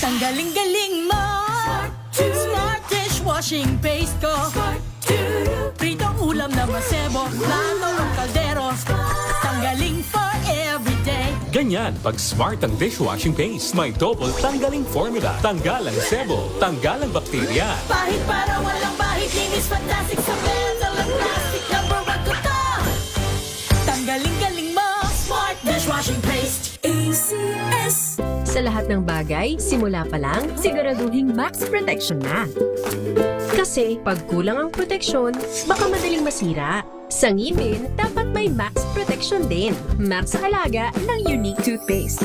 Tanggaling-galing mo, Smart dishwashing paste ko. Pritong ulam na masebo, plato o kaldero. Tanggaling for everyday. Ganyan pag smart ang dishwashing paste. May double tanggaling formula. Tanggal ang sebo, tanggal ang bakterya. Pahit para walang bahid, linis fantastic sa metal at plastic. Number one ko to. Tanggaling-galing mo, Smart dishwashing paste. ACS. Sa lahat ng bagay, simula pa lang, siguraduhing max protection na. Kasi pag kulang ang proteksyon, baka madaling masira. Sa ngipin, dapat may max protection din. Max sa alaga ng Unique Toothpaste.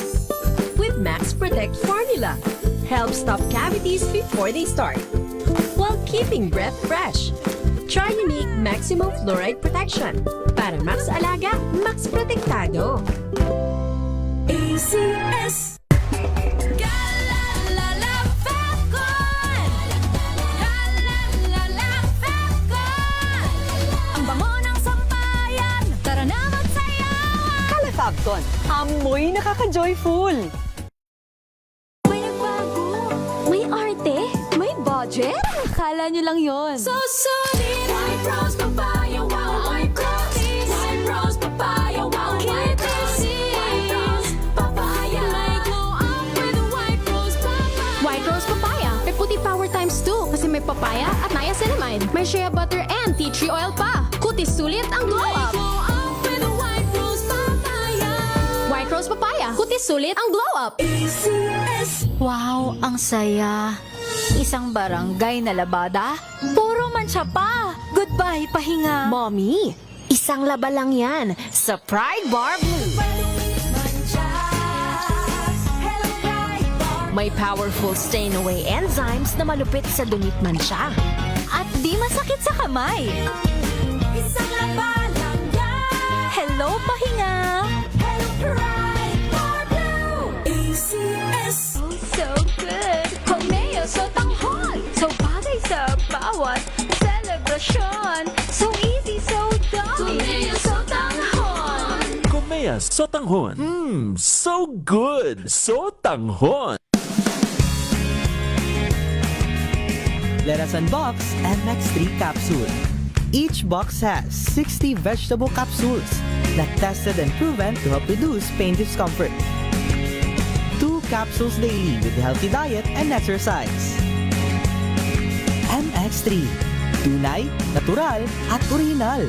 With Max Protect Formula, help stop cavities before they start, while keeping breath fresh. Try Unique Maximum Fluoride Protection. Para max alaga, max protektado. ACS. Calefacton, amoy nakaka-joyful. May nagbago, may arte, may budget. Akala nyo lang yon. So solid, White Rose Papaya, wow, White Rose. White Rose Papaya, wow, White Rose. White Rose Papaya. May glow up with White Rose Papaya. White Rose Papaya. May puti power times 2 kasi may papaya at niacinamide. May shea butter and tea tree oil pa. Kutis sulit ang glow up. Glow up with White Rose Papaya. White Rose Papaya. Kutis sulit ang glow up. ACS. Wow, ang saya. Isang barangay na labada, puro mancha pa. Goodbye, pahinga. Mommy, isang laba lang yan sa Pride Bar Blue. May powerful stain-away enzymes na malupit sa dumit mansya. At di masakit sa kamay. Isang laba lang yan. Hello, pahinga. Hello, Pride Bar Blue. ACS. Oh, so good. Komeo, so tanghon. So bagay sa bawat selebrasyon. So easy, so dummy. Komeo, so tanghon. Komea Sotanghon. So good. Sotanghon. Let us unbox MX3 capsule. Each box has 60 vegetable capsules that tested and proven to help reduce pain discomfort. 2 capsules daily with healthy diet and exercise. MX3. Tunay, natural, at original.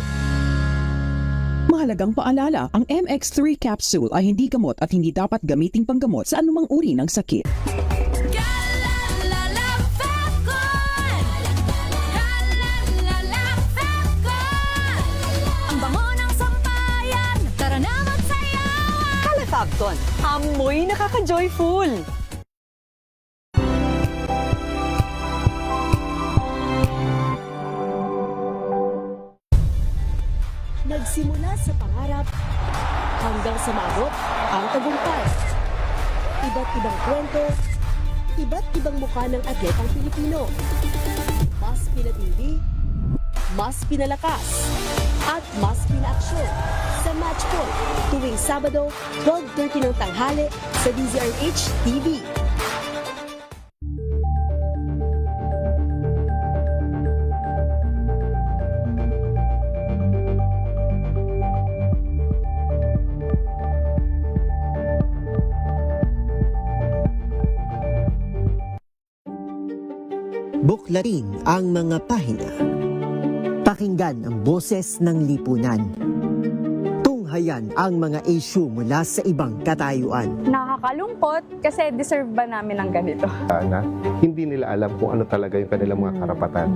Mahalagang paalala, ang MX3 capsule ay hindi gamot at hindi dapat gamiting panggamot sa anumang uri ng sakit. Calefacton, amoy nakaka-joyful. Nagsimula sa pangarap hanggang sa maabot ang tagumpay. Iba't ibang kwento, iba't ibang mukha ng atletang Pilipino. Mas pinatindi, mas pinalakas, at mas pinaaksyon sa Match Point tuwing Sabado, 12:30 ng tanghali sa DZRH TV. Buklarin ang mga pahina. Pakinggan ang boses ng lipunan. Tunghayan ang mga issue mula sa ibang katayuan. Nakakalungkot kasi deserve ba namin ng ganito? Na hindi nila alam kung ano talaga yung kanilang mga karapatan.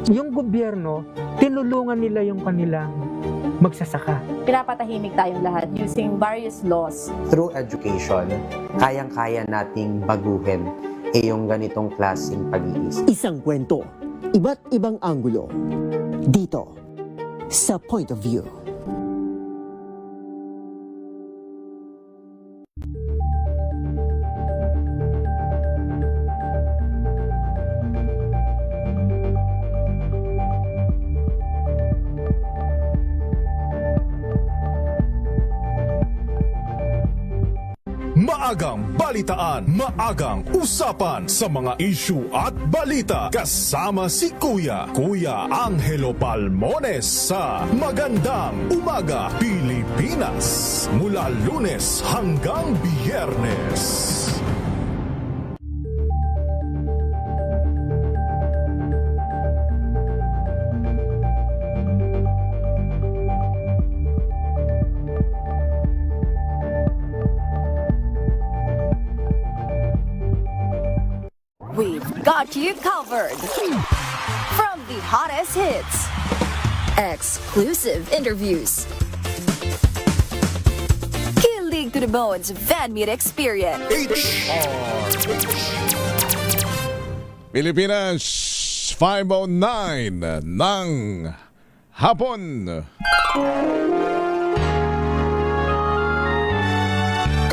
Yung gobyerno, tinulungan nila yung kanilang magsasaka. Pinapatahimik tayong lahat using various laws. Through education, kayang-kaya nating baguhin yung ganitong klaseng pag-iisip. Isang kwento, iba't ibang anggulo. Dito, sa Point of View. maagang balitaan, maagang usapan sa mga issue at balita. Kasama si Kuya Angelo Palmones sa Magandang Umaga Pilipinas. Mula Lunes hanggang Biyernes. We've got you covered. From the hottest hits, exclusive interviews, kilig to the bones fan meet experience. Pilipinas 5:09 ng hapon.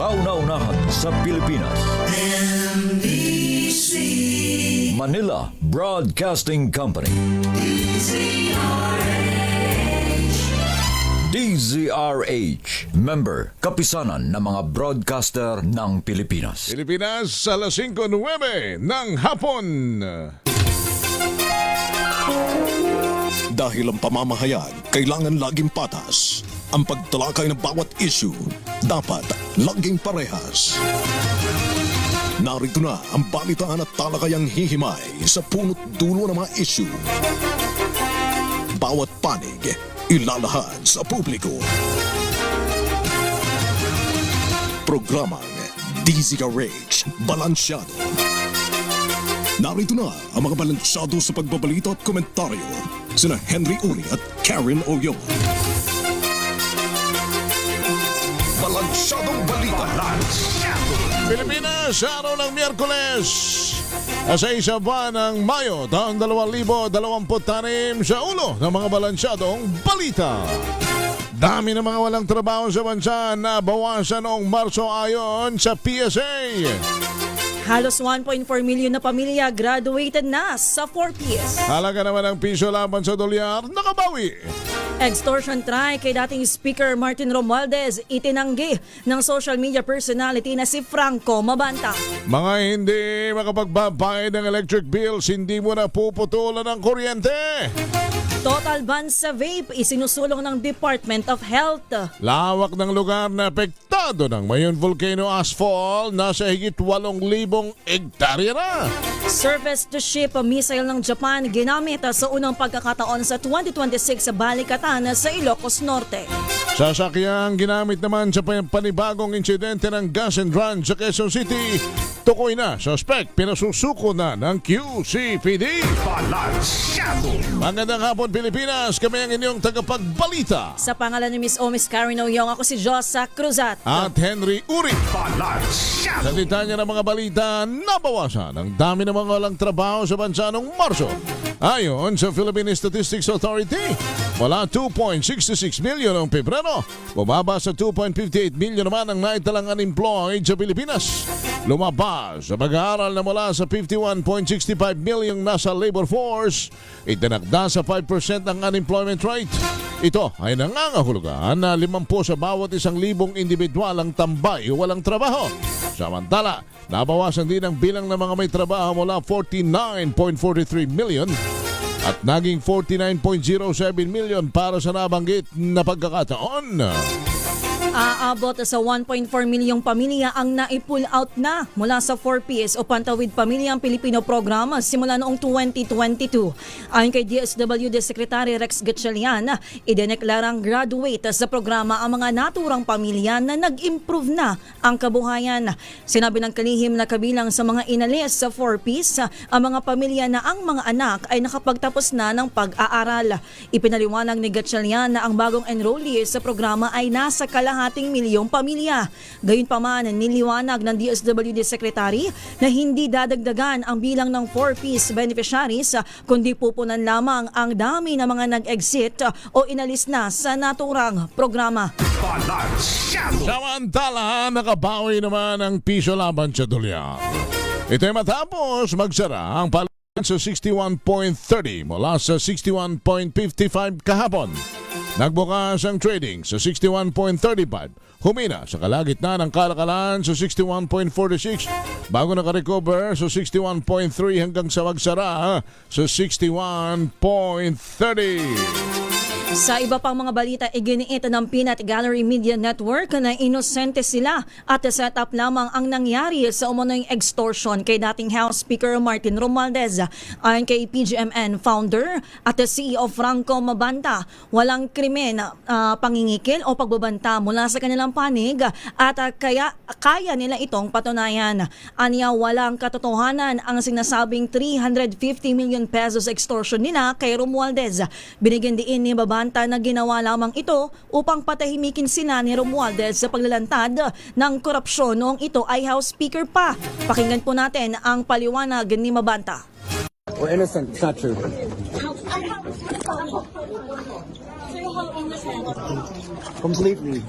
Kauna-unahan sa Pilipinas. Manila Broadcasting Company. DZRH. Member, kapisanan ng mga broadcaster ng Pilipinas. Pilipinas sa alas 5:09 ng hapon. Dahil ang pamamahayag kailangan laging patas. Ang pagtalakay ng bawat issue dapat laging parehas. Narito na ang balitaan at talakayang hihimay sa punot dulo ng mga issue. Bawat panig, ilalahad sa publiko. Programang DZRH Balansyado. Narito na ang mga balansyado sa pagbabalita at komentaryo. Sina Henry Uri at Karen Oyon. Balansyadong balita. Pilipinas, araw ng Miyerkules. Sa isa ba ng Mayo, taong 2026 sa ulo ng mga balansyadong balita. Dami ng mga walang trabaho sa bansa na bawasan noong Marso ayon sa PSA. Halos 1.4 million na pamilya graduated na sa 4Ps. Halaga naman ng piso laban sa dolyar, nakabawi. Extortion try kay dating Speaker Martin Romualdez itinanggi ng social media personality na si Franco Mabanta. Mga hindi makapagbabayad ng electric bills, hindi mo na puputulan ng kuryente. Total ban sa vape isinusulong ng Department of Health. Lawak ng lugar na apektado ng Mayon Volcano Ashfall, nasa higit 8,000 hektarya na. Surface to ship missile ng Japan ginamit sa unang pagkakataon sa 2026 sa Balikatan sa Ilocos Norte. Sasakyang ginamit naman sa panibagong insidente ng gas and run sa Quezon City. Tukoy na, suspect, pinasusuko na ng QCPD. Magandang hapon Pilipinas, kami ang inyong tagapagbalita. Sa pangalan ni Miss Miss Karen Oyong, ako si Josa Cruzat. At Henry Uri. Sa detalye ng mga balita, nabawasan ang dami ng mga walang trabaho sa bansa noong Marso. Ayon sa Philippine Statistics Authority, mula 2.66 million noong Pebrero, bumaba sa 2.58 million naman ang naitalang unemployed sa Pilipinas. Lumabas sa pag-aaral na mula sa 51.65 million nasa labor force, itinakda sa 5% ang unemployment rate. Ito ay nangangahulugan na 50 sa bawat 1,000 individual ang tambay o walang trabaho. Samantala, nabawasan din ang bilang ng mga may trabaho mula 49.43 million at naging 49.07 million para sa nabanggit na pagkakataon. Aabot sa 1.4 milyong pamilya ang nai-pull out na mula sa 4Ps o Pantawid Pamilyang Pilipino Programa simula noong 2022. Ayon kay DSWD Secretary Rex Gatchalian, idineklarang graduate sa programa ang mga naturang pamilya na nag-improve na ang kabuhayan. Sinabi ng kalihim na kabilang sa mga inalis sa 4Ps ang mga pamilya na ang mga anak ay nakapagtapos na ng pag-aaral. Ipinaliwanag ni Gatchalian na ang bagong enrollees sa programa ay nasa kalahating milyong pamilya. Gayunpaman, niliwanag ng DSWD Secretary na hindi dadagdagan ang bilang ng 4Ps beneficiaries kundi pupunan lamang ang dami ng mga nag-exit o inalis na sa naturang programa. Samantala, nakabawi naman ang piso laban sa dolyar. Ito ay matapos magsara ang palitan sa 61.30 mula sa 61.55 kahapon. Nagbukas ang trading sa 61.35, humina sa kalagitnaan ng kalakalan sa 61.46 bago nakarecover sa 61.3 hanggang sa magsara sa 61.30. Sa iba pang mga balita, iginiit ng Peanut Gallery Media Network na inosente sila at set up lamang ang nangyari sa umano'y extortion kay dating House Speaker Martin Romualdez. Ayon kay PGMN founder at CEO Franco Mabanta, walang krimen, pangingikil o pagbabanta mula sa kanilang panig at kaya nila itong patunayan. Aniya, walang katotohanan ang sinasabing 350 million pesos extortion nila kay Romualdez. Binigyan din ni Mabanta na ginawa lamang ito upang patahimikin sila ni Romualdez sa paglalantad ng korupsyon noong ito ay House Speaker pa. Pakinggan po natin ang paliwanag ni Mabanta. We're innocent. It's not true. Completely.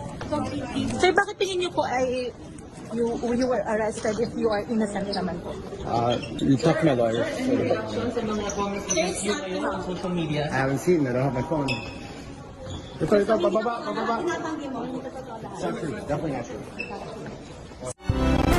Sir, bakit tingin niyo po ay you were arrested if you are innocent naman po? You talk to my lawyer. Social media. I haven't seen it. I don't have my phone. Ito, bababa. It's not true. Definitely not true.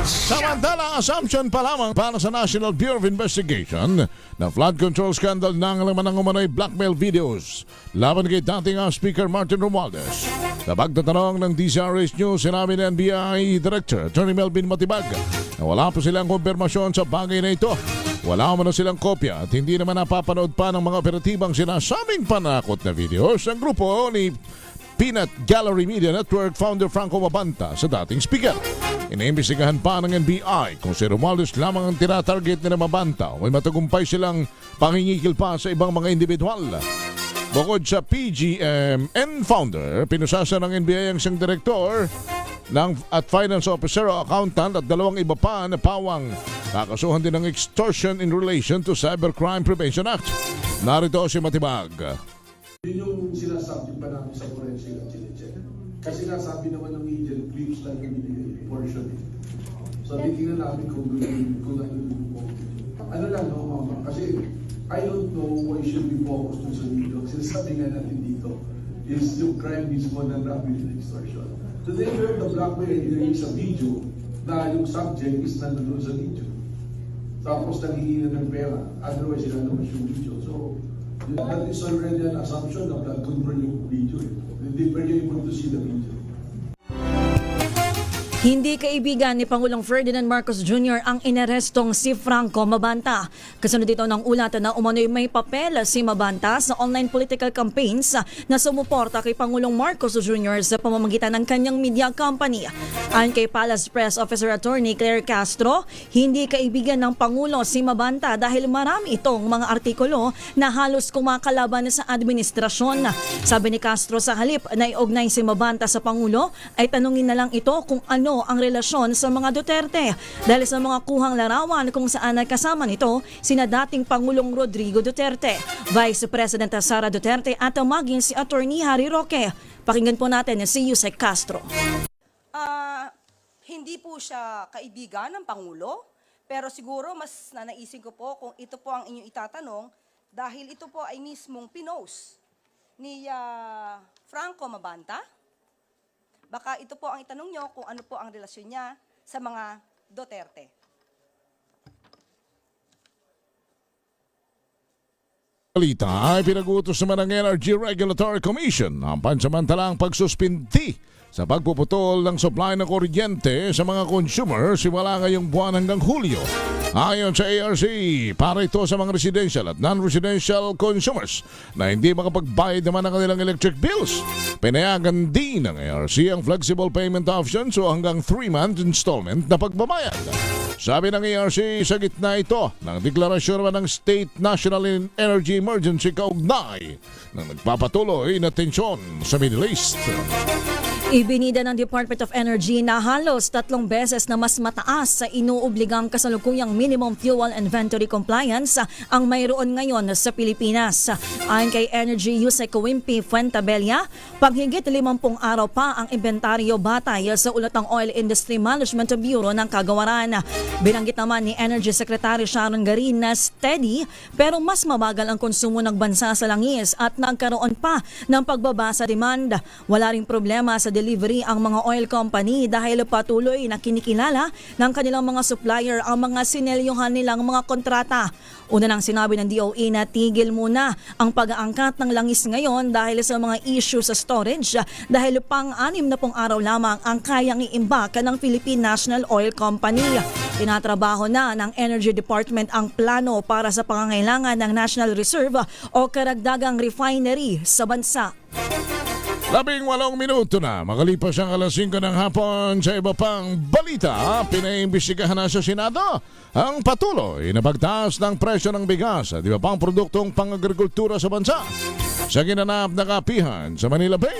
Samantala, assumption pa lamang para sa National Bureau of Investigation na flood control scandal ng laman ng umano'y blackmail videos laban kay dating Speaker Martin Romualdez. Sa pagtatanong ng DZRH News, sinabi ng NBI Director Attorney Melvin Matibag na wala pa silang kumpirmasyon sa bagay na ito. Wala man na silang kopya at hindi naman napapanood pa ng mga operatibang sinasabing panakot na videos ng grupo ni Peanut Gallery Media Network founder Franco Mabanta sa dating speaker. Iniimbestigahan pa ng NBI kung si Romualdez lamang ang tinatarget ni Mabanta o may matagumpay silang pangingikil pa sa ibang mga individual. Bukod sa PGMN founder, pinusasa ng NBI ang siyang direktor at finance officer o accountant at dalawang iba pa na pawang kakasuhan din ng extortion in relation to Cybercrime Prevention Act. Narito si Matibag. Yun yung sinasabi pa namin sa forensic at chinecheck. Kasi nga sabi naman ng media, clips lang yung portion. So titignan namin kung ano yung ano lang, no, mama. Kasi I don't know why should be focused dun sa video. Kasi sabi nga natin dito is yung crime mismo ng rapid extortion. So then you heard the blackmail engineering sa video na yung subject is nandun sa video. Tapos nangihingi ng pera. Otherwise, sila naman yung video. So that is already an assumption na blood control yung video. Hindi pa rin able to see the video. Hindi kaibigan ni Pangulong Ferdinand Marcos Jr. ang inarestong si Franco Mabanta. Kasunod dito ng ulat na umano'y may papel si Mabanta sa online political campaigns na sumuporta kay Pangulong Marcos Jr. sa pamamagitan ng kanyang media company. Ayon kay Palace Press Officer Attorney Claire Castro, hindi kaibigan ng Pangulo si Mabanta dahil marami itong mga artikulo na halos kumakalaban sa administrasyon. Sabi ni Castro, sa halip na iugnay si Mabanta sa Pangulo, ay tanungin na lang ito kung ano ang relasyon sa mga Duterte dahil sa mga kuhang larawan kung saan ay kasama nito sina dating Pangulong Rodrigo Duterte, Vice President Sara Duterte at maging si Attorney Harry Roque. Pakinggan po natin si Yusek Castro. Hindi po siya kaibigan ng Pangulo, pero siguro mas nanaisin ko po kung ito po ang inyong itatanong dahil ito po ay mismong pinost ni Franco Mabanta. Baka ito po ang itanong nyo kung ano po ang relasyon niya sa mga Duterte. Balita ay pinag-utos naman ng Energy Regulatory Commission ang pansamantalang pagsuspindi sa pagpuputol ng supply ng kuryente sa mga consumer simula ngayong buwan hanggang Hulyo. Ayon sa ARC, para ito sa mga residential at non-residential consumers na hindi makapagbayad naman ng kanilang electric bills. Pinayagan din ng ARC ang flexible payment option so hanggang 3-month installment na pagbabayad. Sabi ng ARC, sa gitna ito ng deklarasyon naman ng State National Energy Emergency kaugnay ng nagpapatuloy na tensyon sa Middle East. Ibinida ng Department of Energy na halos 3 beses na mas mataas sa inuobligang kasalukuyang minimum fuel inventory compliance ang mayroon ngayon sa Pilipinas. Ayon kay Energy Yusek Wimpi Fuentabella, paghigit 50 araw pa ang inventaryo batay sa ulat ng Oil Industry Management Bureau ng Kagawaran. Binanggit naman ni Energy Secretary Sharon Garin na steady pero mas mabagal ang konsumo ng bansa sa langis at nagkaroon pa ng pagbaba sa demand. Wala ring problema sa delivery ang mga oil company dahil patuloy na kinikilala ng kanilang mga supplier ang mga sinelyuhan nilang mga kontrata. Una nang sinabi ng DOE na tigil muna ang pag-aangkat ng langis ngayon dahil sa mga issue sa storage dahil pang-6 na pong araw lamang ang kayang iimbak ng Philippine National Oil Company. Tinatrabaho na ng Energy Department ang plano para sa pangangailangan ng National Reserve o karagdagang refinery sa bansa. 18 minuto na, makalipas ang alas 5 ng hapon. Sa iba pang balita, pinaimbestigahan na sa Senado ang patuloy na pagtaas ng presyo ng bigas at iba pang produktong pang-agrikultura sa bansa. Sa ginanap na kapihan sa Manila Bay,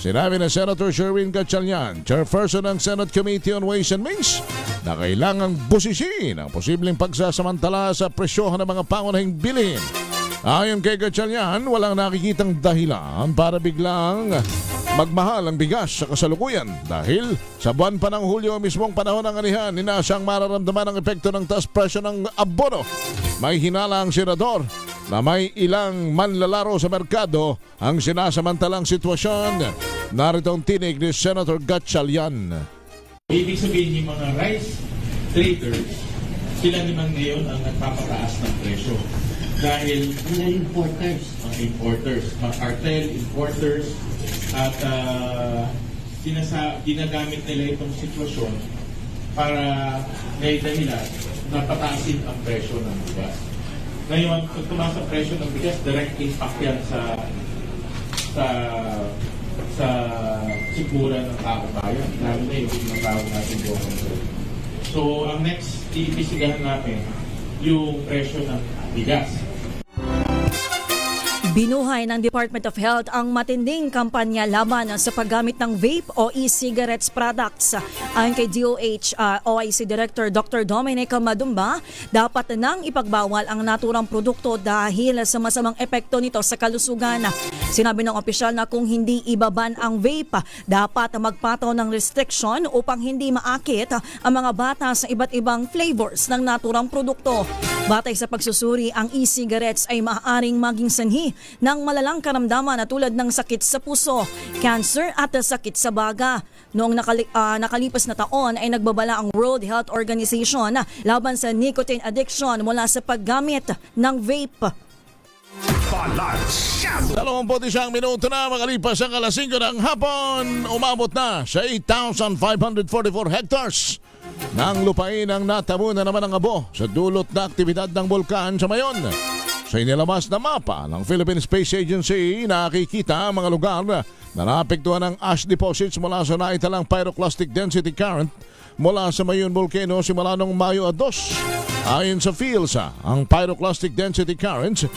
sinabi na Senator Sherwin Gatchalian, chairperson ng Senate Committee on Ways and Means, na kailangang busisin ang posibleng pagsasamantala sa presyohan ng mga pangunahing bilihin. Ayon kay Gatchalian, walang nakikitang dahilan para biglang magmahal ang bigas sa kasalukuyan dahil sa buwan pa ng Hulyo mismong panahon ng anihan, inaasang mararamdaman ang epekto ng taas presyo ng abono. May hinala ang senador na may ilang manlalaro sa merkado ang sinasamantalang sitwasyon. Narito ang tinig ni Senator Gatchalian. Ibig sabihin yung mga rice traders, sila naman ngayon ang nagpapataas ng presyo. Dahil mga importers, mga cartel, importers, at ginagamit nila itong sitwasyon para may dahilan na pataasin ang presyo ng bigas. Ngayon, pag tumaas ang presyo ng bigas, direct impact yan sa sikmura ng tao bayan, lalo na yung mga tao natin buong. So, ang next, iibisigahan namin yung presyo ng bigas. Binuhay ng Department of Health ang matinding kampanya laban sa paggamit ng vape o e-cigarettes products. Ayon kay DOH OIC Director Dr. Dominic Madumba, dapat nang ipagbawal ang naturang produkto dahil sa masamang epekto nito sa kalusugan. Sinabi ng opisyal na kung hindi ibaban ang vape, dapat magpataw ng restriction upang hindi maakit ang mga bata sa iba't ibang flavors ng naturang produkto. Batay sa pagsusuri, ang e-cigarettes ay maaaring maging sanhi ng malalang karamdaman na tulad ng sakit sa puso, cancer at sakit sa baga. Noong nakalipas na taon ay nagbabala ang World Health Organization laban sa nicotine addiction mula sa paggamit ng vape. 21 minuto na, makalipas ang alas 5 ng hapon, umabot na sa 8,544 hectares ng lupain ang natamo na naman ang abo sa dulot na aktibidad ng bulkan sa Mayon. Sa inilabas na mapa ng Philippine Space Agency, nakikita ang mga lugar na naapektuhan ng ash deposits mula sa naitalang pyroclastic density current mula sa Mayon Volcano simula noong Mayo 2. Ayon sa PhilSA, ang pyroclastic density currents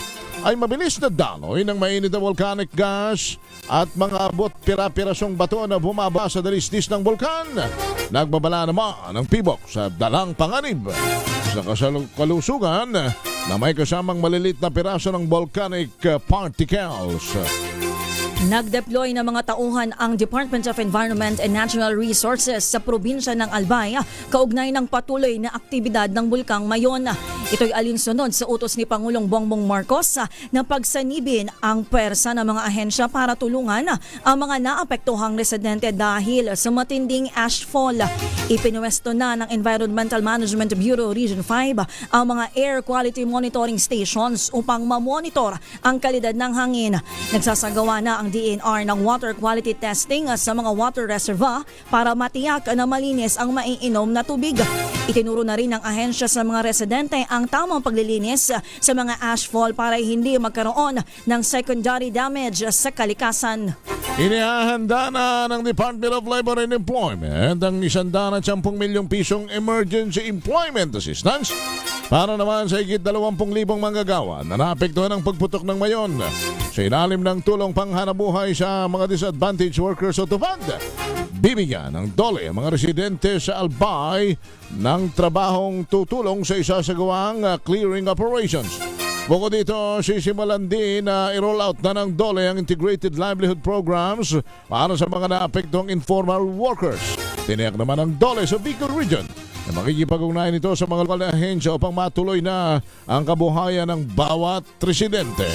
ay mabilis na daloy ng mainit na volcanic gas at mga abot pira-pirasong bato na bumaba sa dalisdis ng bulkan. Nagbabala naman ng pibok sa dalang panganib sa kalusugan na may kasamang malilit na piraso ng volcanic particles. Nagdeploy ng mga tauhan ang Department of Environment and Natural Resources sa probinsya ng Albay kaugnay ng patuloy na aktibidad ng bulkang Mayon. Ito'y alinsunod sa utos ni Pangulong Bongbong Marcos na pagsanibin ang pwersa ng mga ahensya para tulungan ang mga naapektuhang residente dahil sa matinding ashfall. Ipinuwesto na ng Environmental Management Bureau Region 5 ang mga air quality monitoring stations upang mamonitor ang kalidad ng hangin. Nagsasagawa na ang DNR ng water quality testing sa mga water reservoir para matiyak na malinis ang maiinom na tubig. Itinuro na rin ng ahensya sa mga residente ang tamang paglilinis sa mga ashfall para hindi magkaroon ng secondary damage sa kalikasan. Inihahanda na ng Department of Labor and Employment ang 110 milyong pisong emergency employment assistance para naman sa higit 20,000 manggagawa na naapektuhan ng pagputok ng Mayon. Sa ilalim ng tulong panghanabuhay sa mga disadvantaged workers o TUFAD, bibigyan ng DOLE ang mga residente sa Albay ng trabahong tutulong sa isasagawang clearing operations. Bukod dito, sisimulan din na i-roll out na ng DOLE ang Integrated Livelihood Programs para sa mga naapektuhang informal workers. Tiniyak naman ng DOLE sa Bicol Region na makikipag-ugnayan ito sa mga lokal na ahensya upang matuloy na ang kabuhayan ng bawat residente.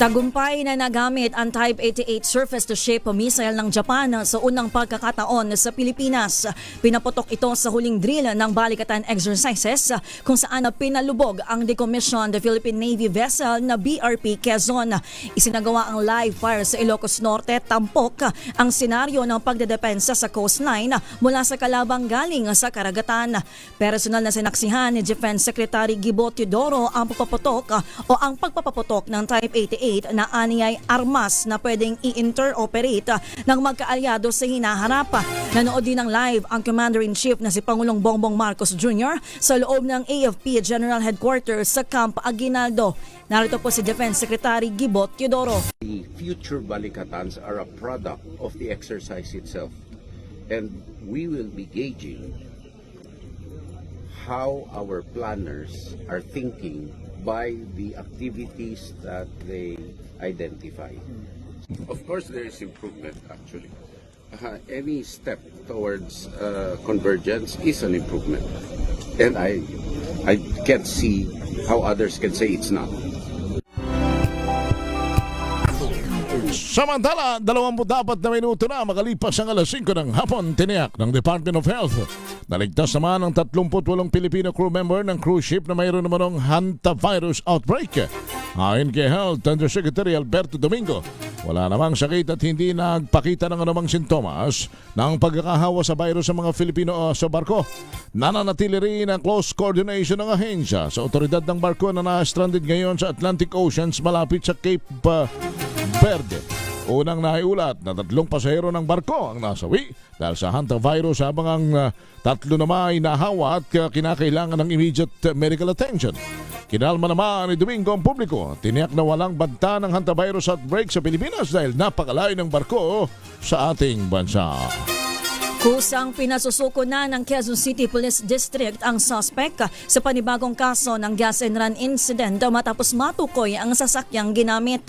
Tagumpay na nagamit ang Type 88 surface-to-ship missile ng Japan sa unang pagkakataon sa Pilipinas. Pinaputok ito sa huling drill ng balikatan exercises kung saan pinalubog ang decommissioned Philippine Navy vessel na BRP Quezon. Isinagawa ang live fire sa Ilocos Norte, tampok ang senaryo ng pagdedepensa sa coastline mula sa kalabang galing sa karagatan. Personal na sinaksihan ni Defense Secretary Gibo Teodoro ang pagpaputok o ang pagpapaputok ng Type 88 na aniyay armas na pwedeng i-interoperate ng magkaalyado sa hinaharap. Nanood din ng live ang Commander-in-Chief na si Pangulong Bongbong Marcos Jr. sa loob ng AFP General Headquarters sa Camp Aguinaldo. Narito po si Defense Secretary Gibo Teodoro. The future balikatans are a product of the exercise itself, and we will be gauging how our planners are thinking by the activities that they identify. Of course, there is improvement actually. Any step towards convergence is an improvement. And I can't see how others can say it's not. Samantala, 24 na minuto na makalipas ang alas 5 ng hapon, tiniyak ng Department of Health. Naligtas naman ang 38 Filipino crew member ng cruise ship na mayroon naman ng hantavirus outbreak. Ayon kay Health Undersecretary Alberto Domingo, wala namang sakit at hindi nagpakita ng anumang sintomas ng pagkakahawa sa virus sa mga Filipino sa barko. Nananatili rin ang close coordination ng ahensya sa otoridad ng barko na na-stranded ngayon sa Atlantic Oceans malapit sa Cape Verde. Unang naiulat na 3 pasahero ng barko ang nasawi dahil sa hantavirus habang ang 3 naman ay nahawa at kinakailangan ng immediate medical attention. Kinalma naman ni Domingo ang publiko. Tiniyak na walang banta ng hantavirus outbreak sa Pilipinas dahil napakalayo ng barko sa ating bansa. Kusang pinasusuko na ng Quezon City Police District ang suspect sa panibagong kaso ng gas and run incident matapos matukoy ang sasakyang ginamit.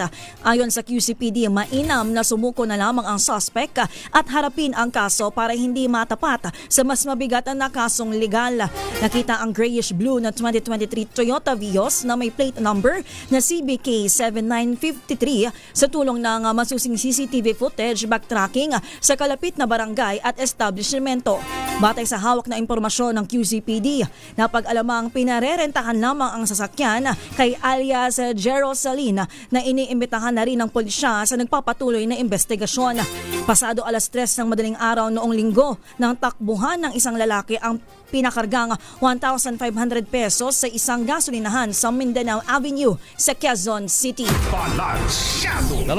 Ayon sa QCPD, mainam na sumuko na lamang ang suspect at harapin ang kaso para hindi matapat sa mas mabigat na kasong legal. Nakita ang grayish-blue na 2023 Toyota Vios na may plate number na CBK 7953 sa tulong ng masusing CCTV footage backtracking sa kalapit na barangay at establishmento. Batay sa hawak na impormasyon ng QCPD, napag-alamang pinarerentahan lamang ang sasakyan kay alias Jero Salina na iniimbitahan na rin ng pulisya sa nagpapatuloy na investigasyon. Pasado alas 3 ng madaling araw noong Linggo, nang takbuhan ng isang lalaki ang pinakargang 1,500 pesos sa isang gasolinahan sa Mindanao Avenue sa Quezon City. 26 na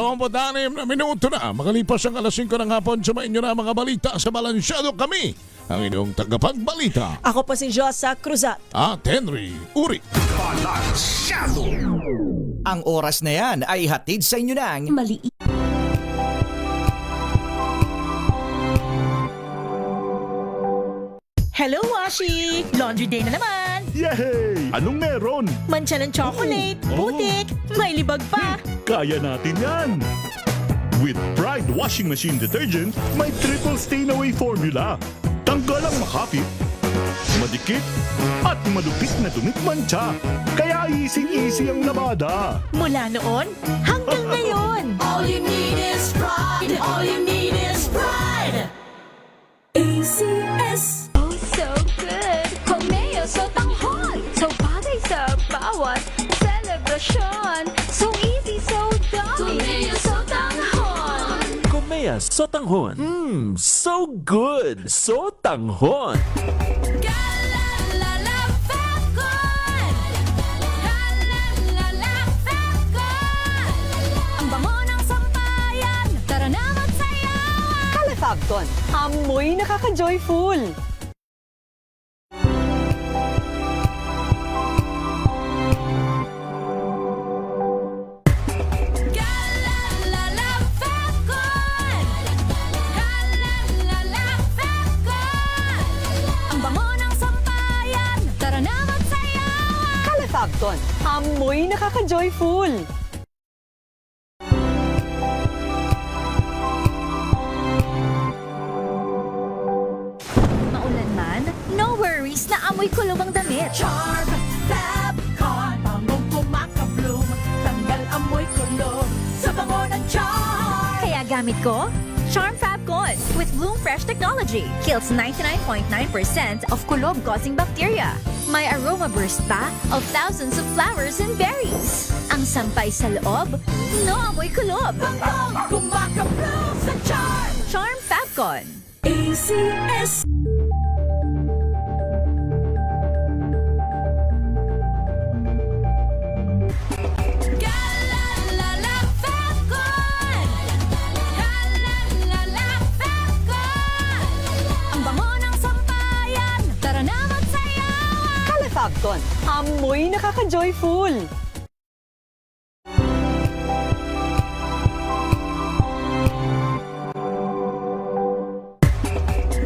minuto na makalipas ang alas 5 ng hapon. Sumain nyo na mga balita sa Balansyado. Kami ang inyong tagapagbalita. Ako po si Josa Cruzat at Henry Uri. Balansyado. Ang oras na yan ay hatid sa inyo ng maliit. Hello, Washi! Laundry day na naman! Yay! Anong meron? Mancha ng chocolate, putik, may libag pa! Kaya natin yan! With Pride Washing Machine Detergent, may triple stain-away formula. Tanggal ang makapit, madikit, at madupit na dumit mancha. Kaya easy-easy ang labada. Mula noon hanggang ngayon! All you need is pride. All you need is pride. ACS. Oh, so good. Komeo so tanghon. So bagay sa bawat celebration. So easy, so dummy. Komeo so tanghon. Komea Sotanghon. So good. Sotanghon. Calefacton, amoy nakaka-joyful. Ang bango ng sampayan, tara na magsayawan. Calefacton, amoy nakaka-joyful. No worries, naamoy kulong ang damit. Charm, Fabcon, pangong kumakabloom, tanggal amoy kulong. gamit ko? Charm Fabcon with Bloom Fresh technology kills 99.9% of kulob-causing bacteria. May aroma burst pa of thousands of flowers and berries. Ang sampay sa loob, no amoy kulob. Kumakabloom sa Charm! Charm Fabcon. ACS. Galalala Fabcon! Galalala Fabcon! Ang bango ng sampayan, tara na magsayawan! Calefabcon, amoy nakaka-joyful.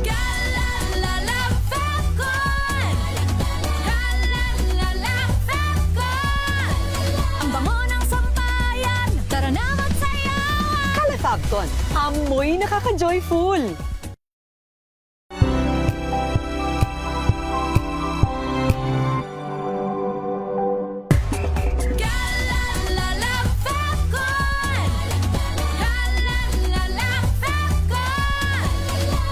Galalala Fabcon! Galalala Fabcon! Ang bango ng sampayan, tara na magsayawan! Calefabcon, amoy nakaka-joyful. Galalala Fabcon! Galalala Fabcon!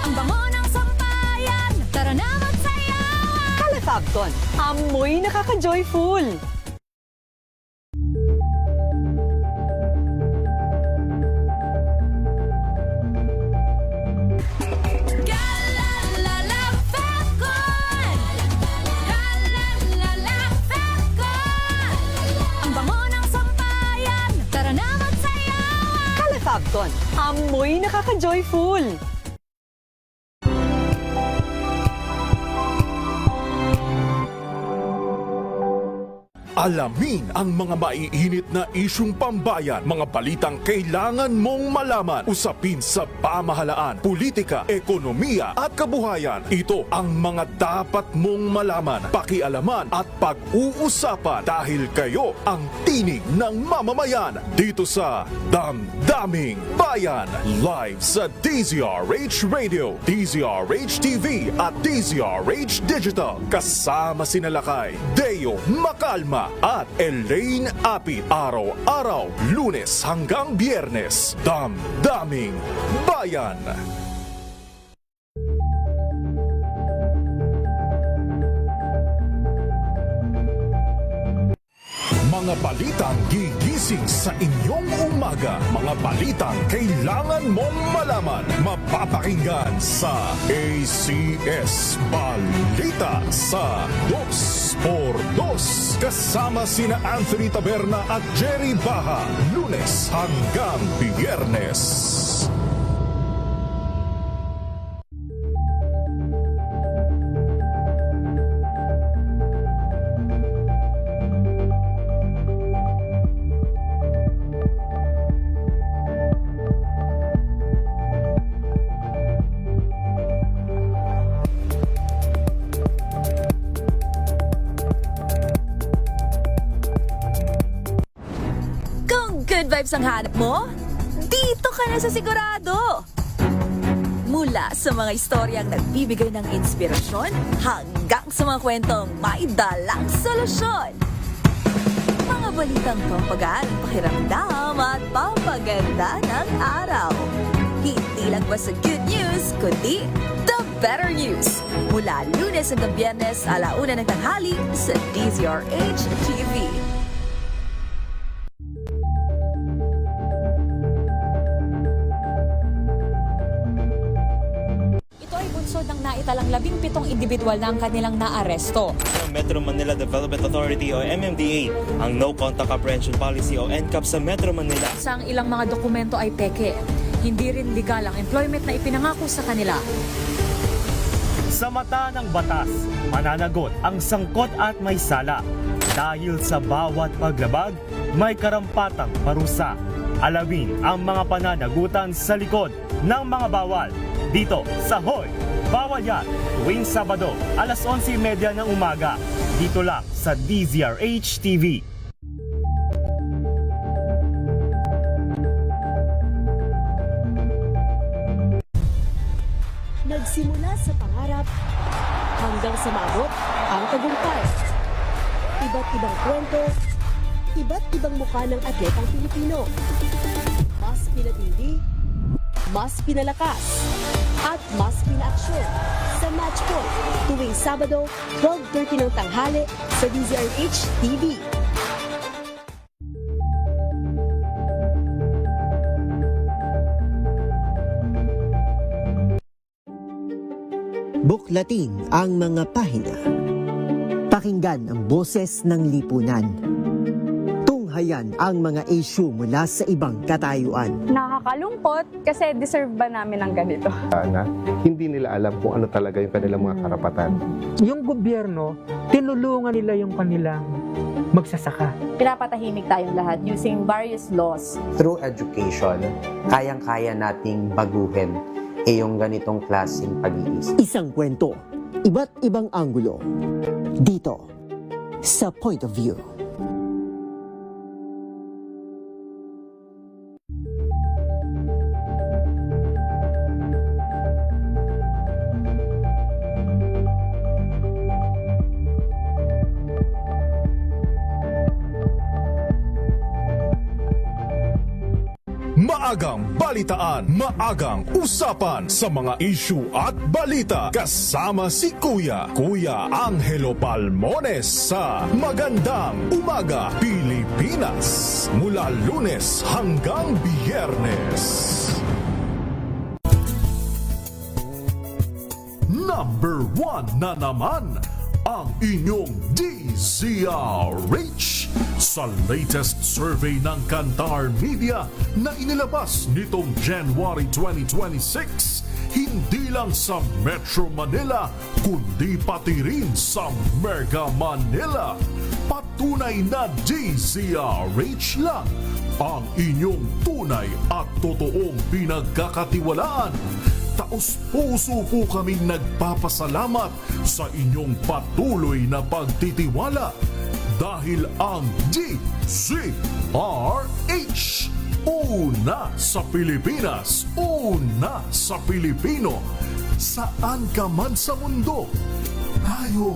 Ang bango ng sampayan, tara na magsayawan! Calefabcon, amoy nakaka-joyful. Galalala Fabcon! Galalala Fabcon! Ang bango ng sampayan, tara na magsayawan! Calefabcon, amoy nakaka-joyful. Alamin ang mga maiinit na isyung pambayan, mga balitang kailangan mong malaman, usapin sa pamahalaan, politika, ekonomiya at kabuhayan. Ito ang mga dapat mong malaman, pakialaman at pag-uusapan dahil kayo ang tinig ng mamamayan dito sa Damdaming Bayan. Live sa DZRH Radio, DZRH TV at DZRH Digital. Kasama sina Lakay, Deo Macalma at Elaine Apit. Araw-araw, Lunes hanggang Biyernes. Damdaming Bayan. Mga balitang gigising sa inyong umaga. Mga balitang kailangan mong malaman. Mapapakinggan sa ACS Balita sa 2x2. Kasama sina Anthony Taberna at Jerry Baha. Lunes hanggang Biyernes. Good vibes ang hanap mo? Dito ka na sa sigurado! Mula sa mga istoryang nagbibigay ng inspirasyon hanggang sa mga kwentong may dalang solusyon. Mga balitang pampagaan, pakiramdam at pampaganda ng araw. Hindi lang ba sa good news, kundi the better news. Mula Lunes hanggang Biyernes, 1:00 ng tanghali sa DZRH TV. Ng naitalang 17 individual na ang kanilang naaresto. Metro Manila Development Authority o MMDA ang No Contact Apprehension Policy o NCAP sa Metro Manila. Sa ilang mga dokumento ay peke. Hindi rin legal ang employment na ipinangako sa kanila. Sa mata ng batas, mananagot ang sangkot at may sala. Dahil sa bawat paglabag, may karampatang parusa. Alamin ang mga pananagutan sa likod ng mga bawal. Dito sa Hoy! Bawal yan, tuwing Sabado, 11:30 ng umaga. Dito lang sa DZRH TV. Nagsimula sa pangarap hanggang sa maabot ang tagumpay. Iba't ibang kwento, iba't ibang mukha ng atletang Pilipino. Mas pinatindi, mas pinalakas at mas pinaaksyon sa Match Point tuwing Sabado, 12:30 ng tanghali sa DZRH TV. Buklatin ang mga pahina. Pakinggan ang boses ng lipunan. Tunghayan ang mga issue mula sa ibang katayuan. Nakakalungkot kasi deserve ba namin ng ganito? Na hindi nila alam kung ano talaga yung kanilang mga karapatan. Yung gobyerno, tinulungan nila yung kanilang magsasaka. Pinapatahimik tayong lahat using various laws. Through education, kayang-kaya nating baguhin yung ganitong klaseng pag-iisip. Isang kwento, iba't ibang anggulo. Dito, sa Point of View. Maagang balitaan, maagang usapan sa mga issue at balita kasama si Kuya Angelo Palmones sa Magandang Umaga Pilipinas mula Lunes hanggang Biyernes. Number 1 na naman ang inyong DZRH sa latest survey ng Kantar Media na inilabas nitong January 2026, hindi lang sa Metro Manila kundi pati rin sa Mega Manila. Patunay na DZRH lang ang inyong tunay at totoong pinagkakatiwalaan. Taos-puso po kaming nagpapasalamat sa inyong patuloy na pagtitiwala dahil ang DZRH, una sa Pilipinas, una sa Pilipino, saan ka man sa mundo, tayo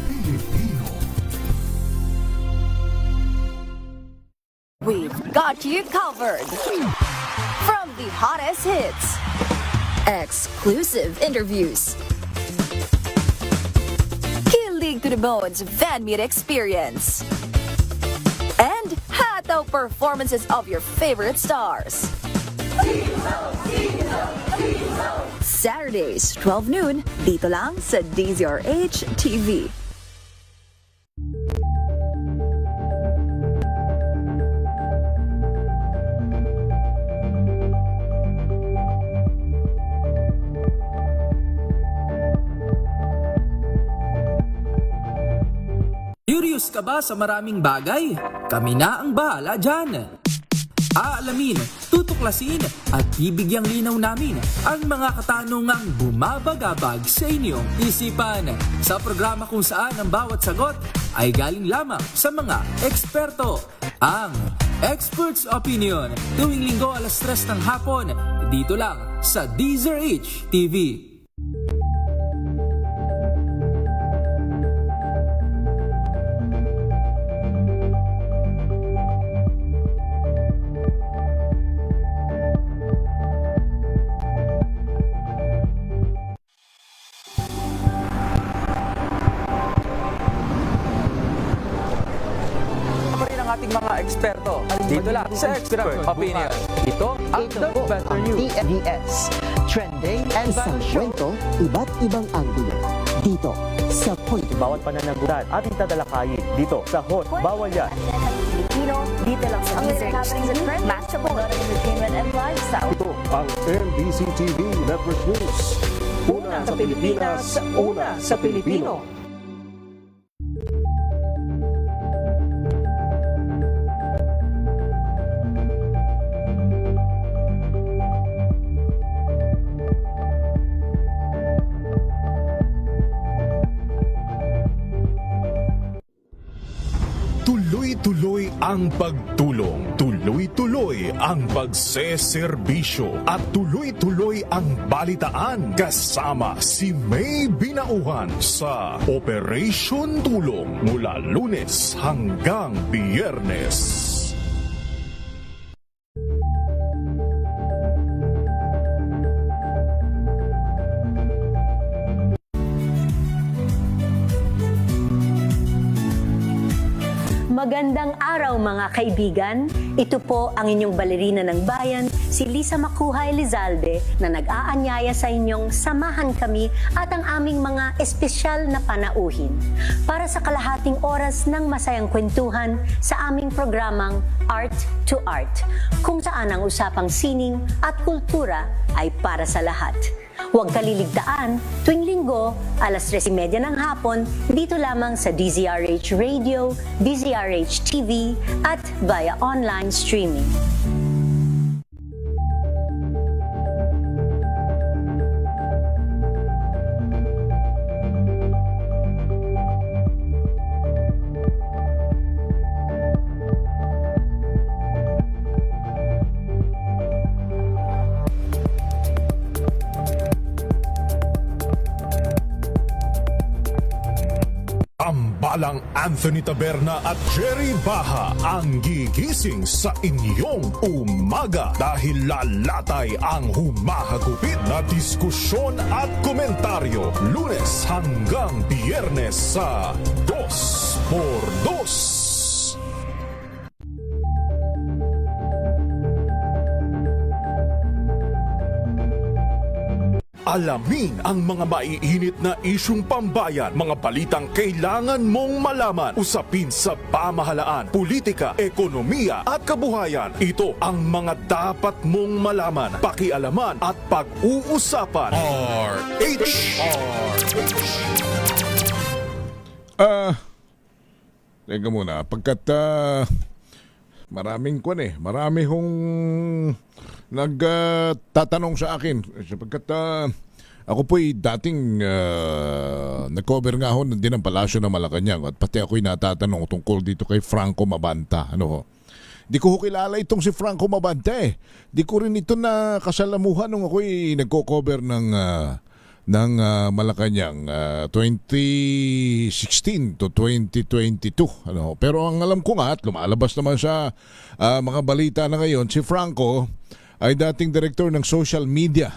Pilipino. We've got you covered. From the hottest hits, exclusive interviews, kilig to the bones fan meet experience, and hataw performances of your favorite stars. Saturdays, 12 noon, dito lang sa DZRH TV. Curious ka ba sa maraming bagay? Kami na ang bahala dyan. Aalamin, tutuklasin at bibigyang linaw namin ang mga katanungang bumabagabag sa inyong isipan. Sa programa kung saan ang bawat sagot ay galing lamang sa mga eksperto. Ang Expert's Opinion, tuwing linggo alas 3 ng hapon, dito lang sa DZRH TV. Mga eksperto. Dito lang sa Expert Opinion. Ito ang The Better News. DFDS. Trending and isang kwento, iba't ibang anggulo. Dito sa Point. Bawat pananagutan ating tatalakayin dito sa Hot Bawal Yan. Filipino, dito lang sa DZRH TV, matchable entertainment and lifestyle. Ito ang NBC TV Network News. Una sa Pilipinas, una sa Pilipino. Tuloy-tuloy ang pagtulong, tuloy-tuloy ang pagseserbisyo at tuloy-tuloy ang balitaan kasama si May Binauhan sa Operation Tulong mula Lunes hanggang Biyernes. Magandang araw mga kaibigan. Ito po ang inyong balerina ng bayan, si Lisa Makuhay Lizalde, na nag-aanyaya sa inyong samahan kami at ang aming mga espesyal na panauhin para sa kalahating oras ng masayang kwentuhan sa aming programang Art to Art, kung saan ang usapang sining at kultura ay para sa lahat. Huwag kaliligtaan, tuwing linggo, alas 3:30 ng hapon, dito lamang sa DZRH Radio, DZRH TV, at via online streaming. Tambalang Anthony Taberna at Jerry Baha ang gigising sa inyong umaga dahil lalatay ang humahagupit na diskusyon at komentaryo Lunes hanggang Biyernes sa 2x2. Alamin ang mga maiinit na isyung pambayan, mga balitang kailangan mong malaman, usapin sa pamahalaan, politika, ekonomiya at kabuhayan. Ito ang mga dapat mong malaman, pakialaman at pag-uusapan. RH. Teka muna, pagkat marami hong nagtatanong sa akin sapagkat ako po'y dating nag-cover nga ho din ang Palasyo ng Malacanang at pati ako'y natatanong tungkol dito kay Franco Mabanta. Di ko kilala itong si Franco Mabanta eh. Di ko rin ito na kasalamuhan nung ako'y nagko-cover ng Malacanang 2016 to 2022. Pero ang alam ko nga at lumalabas naman sa mga balita na ngayon, si Franco ay dating direktor ng social media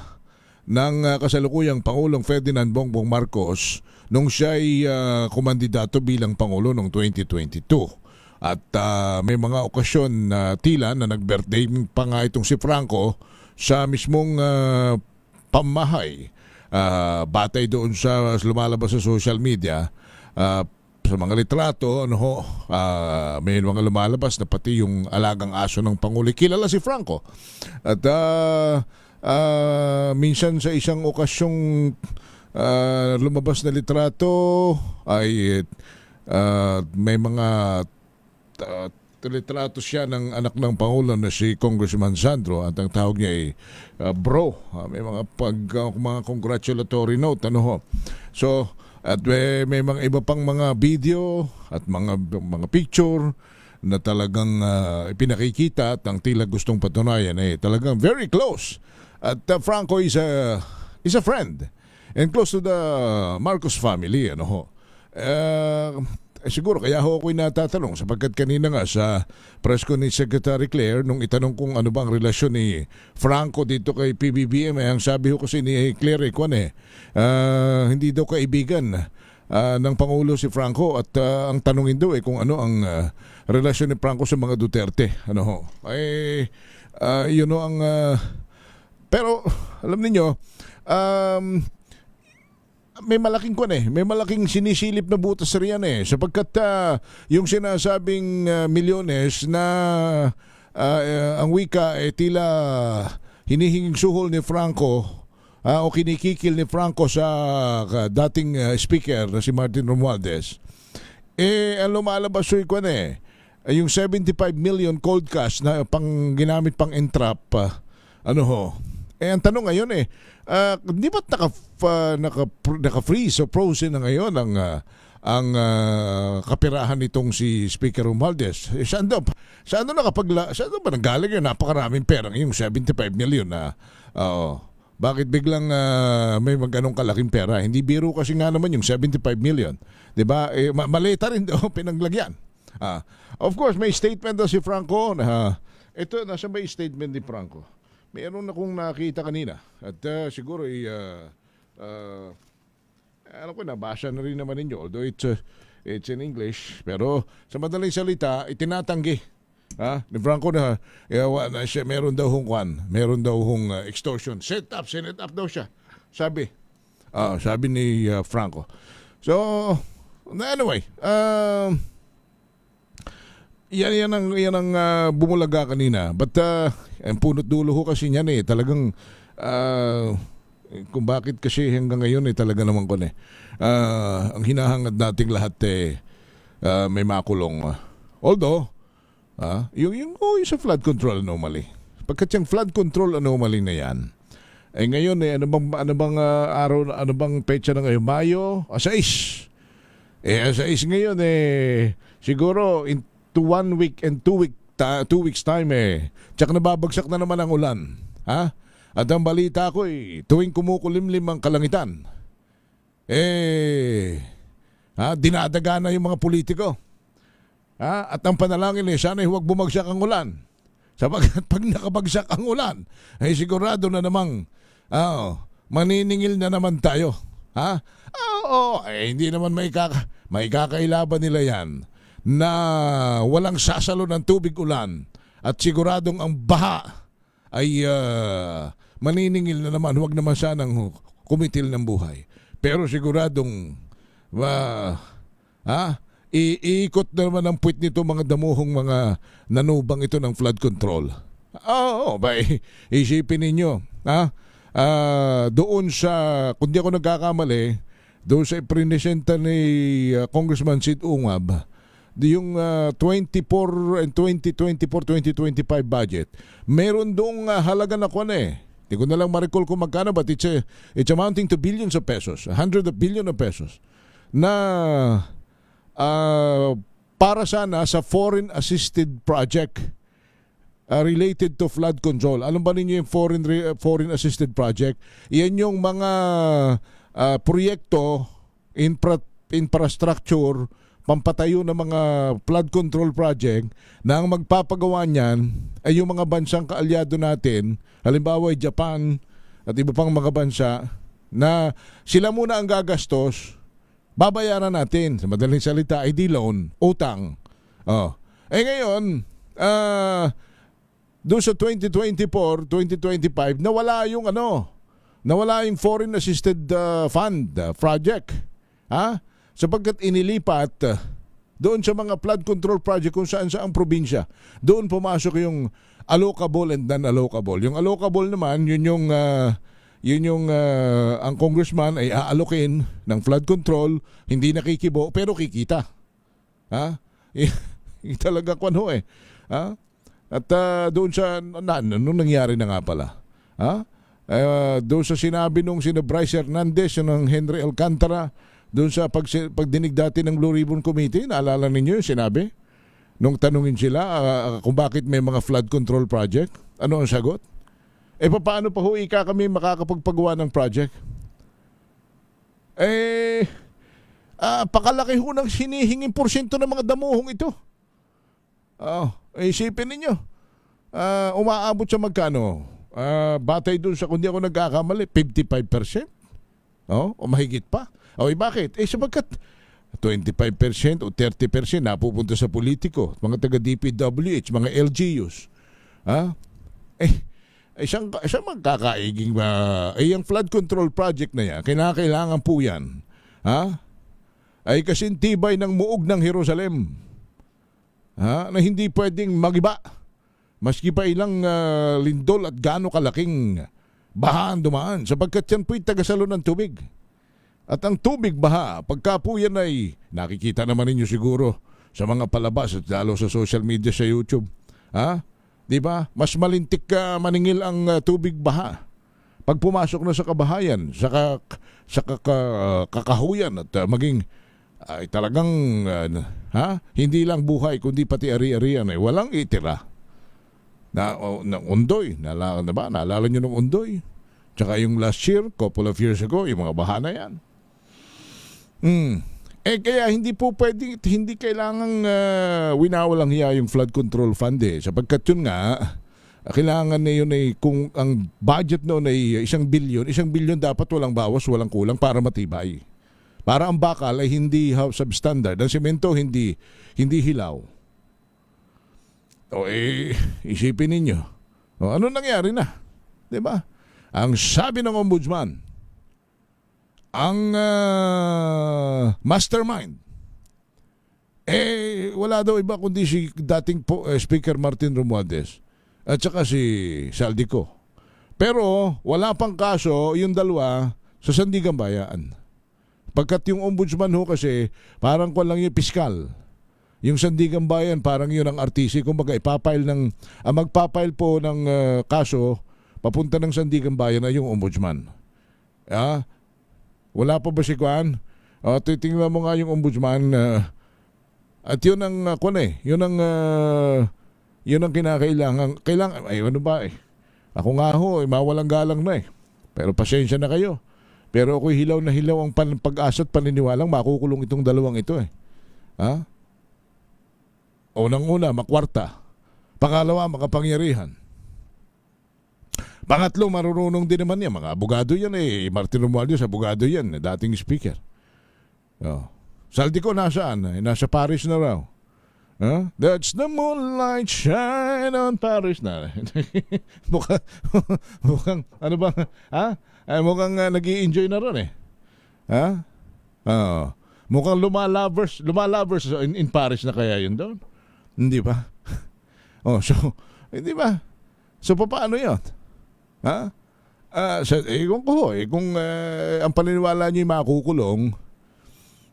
ng kasalukuyang Pangulong Ferdinand Bongbong Marcos nung siya ay kumandidato bilang Pangulo noong 2022. At may mga okasyon na tila na nag-birthday pa nga itong si Franco sa mismong pamahay. Batay doon sa lumalabas sa social media, sa mga litrato, may mga lumalabas na pati yung alagang aso ng Pangulo. Kilala si Franco. At minsan sa isang okasyong lumabas na litrato ay may mga litrato siya ng anak ng Pangulo na si Congressman Sandro at ang tawag niya ay bro. May mga mga congratulatory note. So, at may mga iba pang mga video at mga picture na talagang ipinakikita at ang tila gustong patunayan ay talagang very close. At Franco is a friend and close to the Marcos family. Siguro kaya ako'y natatanong sapagkat kanina nga sa press ko ni Secretary Claire nung itanong kung ano bang relasyon ni Franco dito kay PBBM, ang sabi ko kasi ni Claire hindi daw kaibigan ng Pangulo si Franco at ang tanongin daw kung ano ang relasyon ni Franco sa mga Duterte. Yun ang pero alam niyo may malaking sinisilip na butas riyan sapagkat yung sinasabing milyones na ang wika tila hinihinging suhol ni Franco o kinikikil ni Franco sa dating speaker na si Martin Romualdez, ang lumalabas yung 75 million cold cash na ginamit pang entrap, ang tanong ngayon di ba't naka-freeze o frozen na ngayon ang kapirahan nitong si Speaker Romualdez? Saan ba nanggaling yun? Napakaraming perang yung 75 million na bakit biglang may ganong kalaking pera? Hindi biro kasi nga naman yung 75 million. Diba? Malita rin daw pinanglagyan. Of course, may statement daw si Franco na ito, nasa may statement ni Franco. Meron akong nakita kanina at siguro alam ko nabasa na rin naman ninyo, although It's in English. Pero sa madaling salita, itinatanggi ni Franco na meron daw hong extortion. Set up daw siya. Sabi ni Franco. So, anyway, yan ang bumulaga kanina. But ang punot dulo ho kasi niyan talagang kung bakit kasi hanggang ngayon talaga naman ko ang hinahangad nating lahat may makulong. Although yung sa flood control anomaly. Pagkat yung flood control anomaly na yan, ngayon ano bang araw, ano bang petsa na ngayon? Mayo 6. 6 ngayon siguro into 1 week and 2 weeks time tsaka nababagsak na naman ang ulan. At ang balita ko tuwing kumukulimlim ang kalangitan dinadaga na yung mga politiko. At ang panalangin sana huwag bumagsak ang ulan. Sapagkat pag nakabagsak ang ulan, sigurado na namang maniningil na naman tayo. Hindi naman may kakailaban nila yan na walang sasalo ng tubig ulan at siguradong ang baha ay maniningil na naman. Huwag naman sanang kumitil ng buhay. Pero siguradong iikot naman ang puwit nito mga damuhong mga nanubang ito ng flood control. Isipin ninyo, doon sa, kung di ako nagkakamali, doon sa iprinesenta ni Congressman Sid Ungab, yung 24 and 2024-2025 budget, meron doong halaga na hindi ko na lang ma-recall kung magkano, but it's amounting to billions of pesos, 100 billion of pesos, na para sana sa foreign assisted project related to flood control. Alam ba ninyo yung foreign assisted project? Yan yung mga proyekto, infrastructure, pampatayo ng mga flood control project na ang magpapagawa niyan ay yung mga bansang kaalyado natin, halimbawa Japan at iba pang mga bansa, na sila muna ang gagastos, babayaran natin. Sa madaling salita, ID loan, utang. Ngayon, doon sa 2024-2025, nawala yung foreign assisted fund project. Sapagkat inilipat doon sa mga flood control project kung saan sa ang probinsya. Doon pumasok yung allocable and non-allocable. Yung allocable naman, yun yung ang congressman ay aalokin ng flood control, hindi nakikibo pero kikita. Talaga At doon sa nung nangyari na nga pala. Doon sa sinabi nung sina Bryce Hernandez ng Henry Alcantara, doon sa pagdinig dati ng Blue Ribbon Committee, naalala ninyo yung sinabi? Nung tanungin sila kung bakit may mga flood control project, ano ang sagot? Paano pa kami makakapagpagawa ng project? Pakalaki ng hinihinging porsyento ng mga damuhong ito. Isipin ninyo. Umaabot sa magkano? Batay doon sa, kung di ako nagkakamali, 55%? O mahigit pa? Bakit? Sapagkat 25% o 30% napupunta sa politiko, mga taga-DPWH, mga LGUs. Siyang magkakaiging yung flood control project na yan, kailangan po yan, ay kasintibay ng muog ng Jerusalem, na hindi pwedeng magiba, maski pa ilang lindol at gaano kalaking bahaan dumaan, sapagkat yan po'y tagasalo ng tubig. At ang tubig baha, pagka po yan ay nakikita naman ninyo siguro sa mga palabas at lalo sa social media, sa YouTube. Di ba? Mas malintik maningil ang tubig baha. Pag pumasok na sa kabahayan, sa kakahuyan at maging ay talagang hindi lang buhay kundi pati ari-arian walang itira. Na Undoy, naalala nyo ng Undoy? Tsaka yung last year, couple of years ago, yung mga baha na yan. Kaya hindi po pwedeng, hindi kailangang winawalang hiya yung flood control fund sapagkat yun nga, kailangan na yun kung ang budget noon ay 1 billion dapat walang bawas, walang kulang para matibay. Para ang bakal ay hindi substandard. Ang semento hindi hilaw. O isipin ninyo. O ano nangyari na? 'Di ba? Ang sabi ng ombudsman, ang mastermind, wala daw iba kundi si dating Speaker Martin Romualdez at saka si Saldico. Pero wala pang kaso yung dalawa sa Sandigan Bayan. Pagkat yung ombudsman ho kasi parang kung lang yung piskal. Yung Sandigan Bayan parang yun ang RTC. Kumbaga magpapile po ng kaso papunta ng Sandigan Bayan ay yung ombudsman. Wala pa ba si Kwan? Titingnan mo nga yung ombudsman. At yun ang yun ang kinakailangan. Ano ba Ako nga ho, mawalang galang na Pero pasensya na kayo. Pero ako'y hilaw na hilaw ang pag-asa at paniniwalang makukulong itong dalawang ito Unang-una, makwarta. Pangalawa, makapangyarihan. Pangatlo, marunong din naman yan. Mga abogado yan Martin Romualdez, abogado yan. Dating speaker. Saldico nasaan? Nasa Paris na raw. That's the moonlight shine on Paris na. mukhang ano ba? Mukhang nag-i-enjoy na ron mukhang lumalabers in Paris na kaya yun doon. Hindi ba? Hindi ba? So paano yun? Ewan ko kung ang paniniwala niyo makukulong,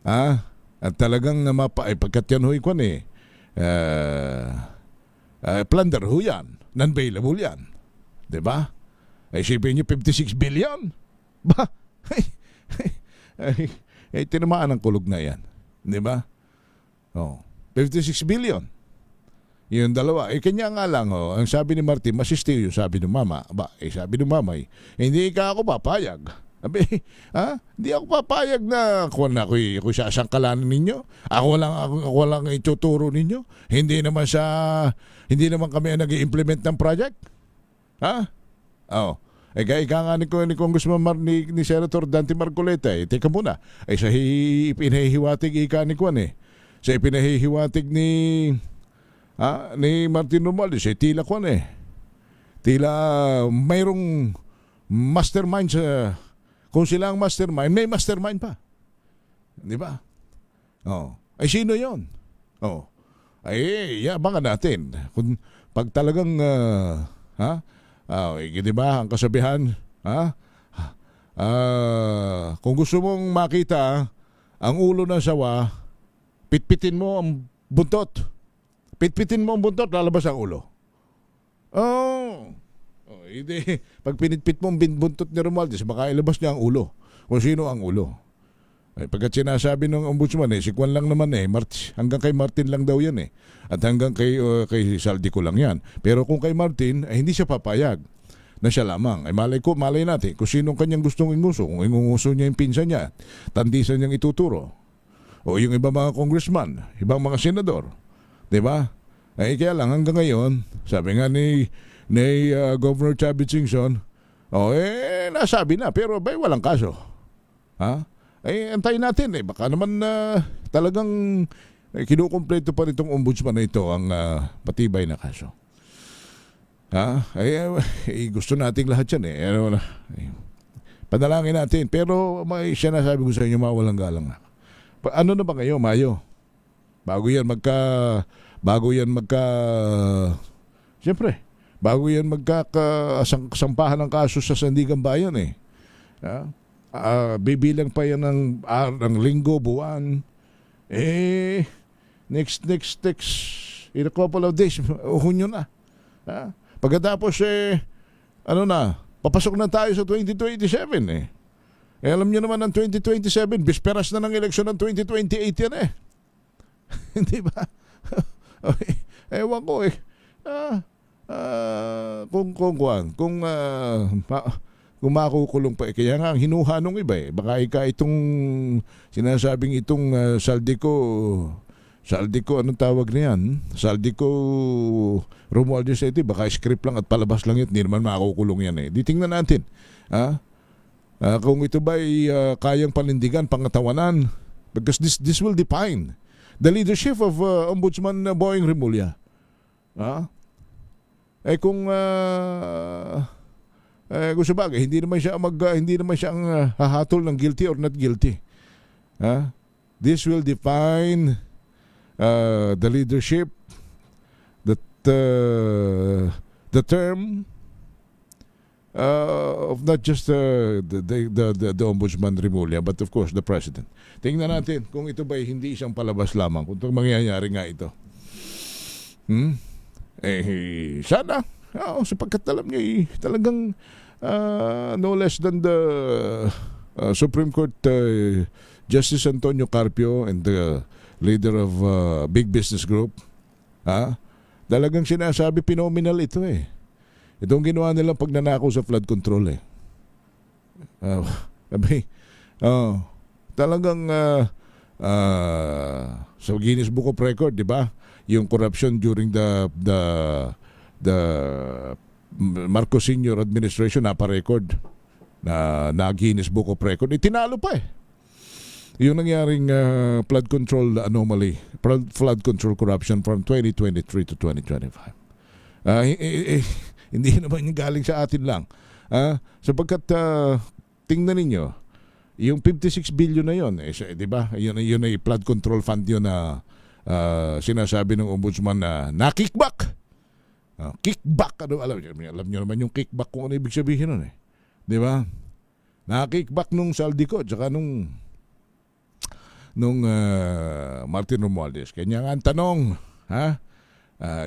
at talagang pagkat yan huy kwan plunder ho yan, non-bailable yan, diba? Isipin niyo 56 billion ba? Tinamaan ang kulog na yan, diba? 56 billion yung dalawa. Kanya nga lang ang sabi ni Martin, masistiyo sabi ng mama. Sabi ng mama, hindi ka ako papayag. Hindi ako papayag na ako'y sasangkalanan ninyo. Ako lang ituturo ninyo. Hindi naman kami nag-i-implement ng project. Kaya nga ni Congressman ni Senator Dante Marcoleta teka muna. Sa ipinahihiwatig ni Kwan sa ipinahihiwatig ni Martin Romualdez tila Kwan tila mayroong mastermind sa kung sila ang mastermind, may mastermind pa. Di ba? Sino yon? Yabangan natin. Kung pag talagang, di ba, ang kasabihan, kung gusto mong makita ang ulo ng sawa, pitpitin mo ang buntot. Pitpitin mo ang buntot, lalabas ang ulo. Hindi. Pag pinitpit mo ang buntot ni Romualdez, baka ilabas niya ang ulo. Kung sino ang ulo. Pagkat sinasabi ng ombudsman, si Kwan lang naman hanggang kay Martin lang daw yan At hanggang kay Saldico lang yan. Pero kung kay Martin, hindi siya papayag na siya lamang. Malay natin kung sinong kanyang gustong inguso. Kung inguso niya yung pinsan niya, tandisan niyang ituturo. O yung ibang mga congressman, ibang mga senador. Diba? Kaya lang hanggang ngayon, sabi nga ni Governor Chavit Singson, nasabi na, pero walang kaso. Antayin natin baka naman talagang kinukumpleto pa nitong ombudsman na ito ang patibay na kaso. Gusto nating lahat yan panalangin natin, pero siya nasabi ko sa inyo, mawalang galang na. Ano na ba ngayon, Mayo? Bago yan siyempre, bago yan magkakasampahan ng kaso sa Sandigan Bayan bibilang pa yan ng linggo, buwan. Next in a couple of days, Hunyo na. Pagkatapos papasok na tayo sa 2027 alam nyo naman ang 2027, bisperas na ng eleksyon ng 2028 yan Hindi ba? Ewan ko kung makukulong pa kaya nga ang hinuha nung iba baka itong sinasabing itong Saldico anong tawag na yan, Saldico Romualdez baka script lang at palabas lang yun, hindi naman makukulong yan Di tingnan natin Kung ito ba ay kayang panindigan, pangatawanan, because this will define the leadership of Ombudsman Boying Rimulya. Kung sa bagay, hindi naman siya ang hahatol ng guilty or not guilty. This will define the leadership, that the term of not just the Ombudsman Rimulya, but of course the President. Tingnan natin kung ito ba hindi isang palabas lamang, kung ito mangyayari nga ito. Sana, sapagkat alam niya talagang no less than the Supreme Court Justice Antonio Carpio and the leader of Big Business Group, talagang sinasabi phenomenal ito Itong ginawa nilang pagnanakaw sa flood control talagang sa Guinness Book of Record, di ba? Yung corruption during the Marcos Sr. administration napa-record na Guinness Book of Record. Itinalo pa yung nangyaring flood control anomaly, flood control corruption from 2023 to 2025. Hindi naman yung galing sa atin lang. Sapagkat tingnan ninyo, yung 56 billion na yun, di ba? Yun ay flood control fund yun na sinasabi ng ombudsman na kickback. Kickback, alam nyo naman yung kickback kung ano ibig sabihin nun di ba? Na-kickback nung Saldico tsaka nung Martin Romualdez. Kanya nga ang tanong,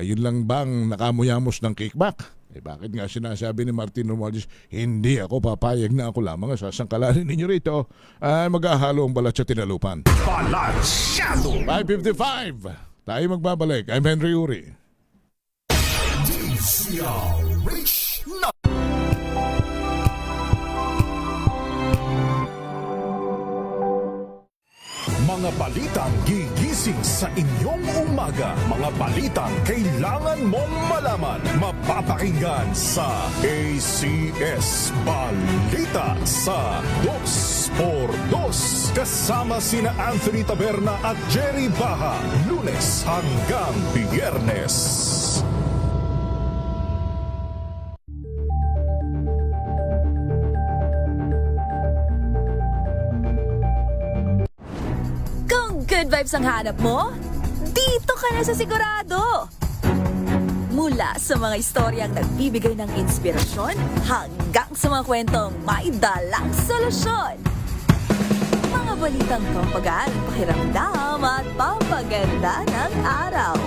yun lang bang nakamuyamos ng kickback? Bakit nga sinasabi ni Martin Romualdez, hindi ako papayag na ako lamang sasangkalanin ninyo rito ay mag-ahalo ang balat sa tinalupan. Balansyado! 5:55. Tayo magbabalik. I'm Henry Uri. DZRH na mga balitang gigising sa inyong umaga. Mga balitang kailangan mong malaman. Mapapakinggan sa ACS Balita sa 2x2. Kasama sina Anthony Taberna at Jerry Baha. Lunes hanggang Biyernes. Good vibes ang hanap mo? Dito ka na sa Sigurado! Mula sa mga istoryang nagbibigay ng inspirasyon hanggang sa mga kwentong may dalang solusyon. Mga balitang pampagaan, pakiramdam at pampaganda ng araw.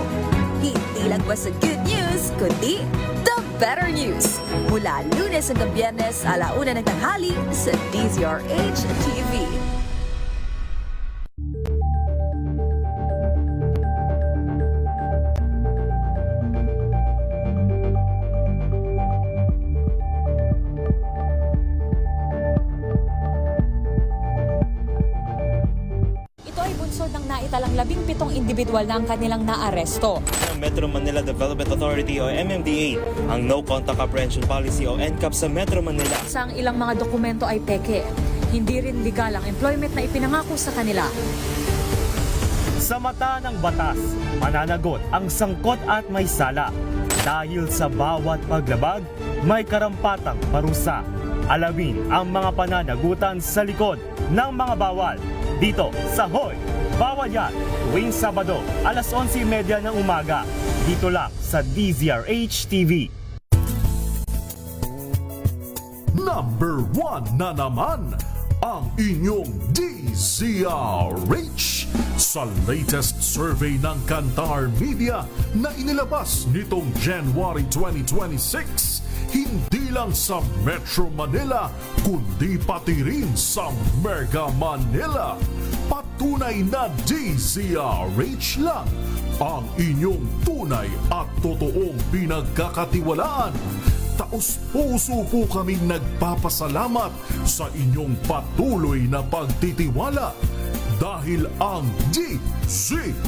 Hindi lang ba sa good news, kundi the better news. Mula Lunes hanggang Biyernes, 1:00 ng tanghali sa DZRH TV. Talang 17 individual na ang kanilang naaresto. Metro Manila Development Authority o MMDA ang No Contact Apprehension Policy o NCAP sa Metro Manila. Sa ilang mga dokumento ay peke. Hindi rin legal ang employment na ipinangako sa kanila. Sa mata ng batas, mananagot ang sangkot at may sala. Dahil sa bawat paglabag, may karampatang parusa. Alamin ang mga pananagutan sa likod ng mga bawal. Dito sa Hoy! Bawal yan, tuwing Sabado, 11:30 ng umaga. Dito lang sa DZRH TV. Number 1 na naman ang inyong DZRH sa latest survey ng Kantar Media na inilabas nitong January 2026. Hindi lang sa Metro Manila, kundi pati rin sa Mega Manila. Patunay na DZRH lang ang inyong tunay at totoong pinagkakatiwalaan. Taos-puso po kaming nagpapasalamat sa inyong patuloy na pagtitiwala dahil ang DZRH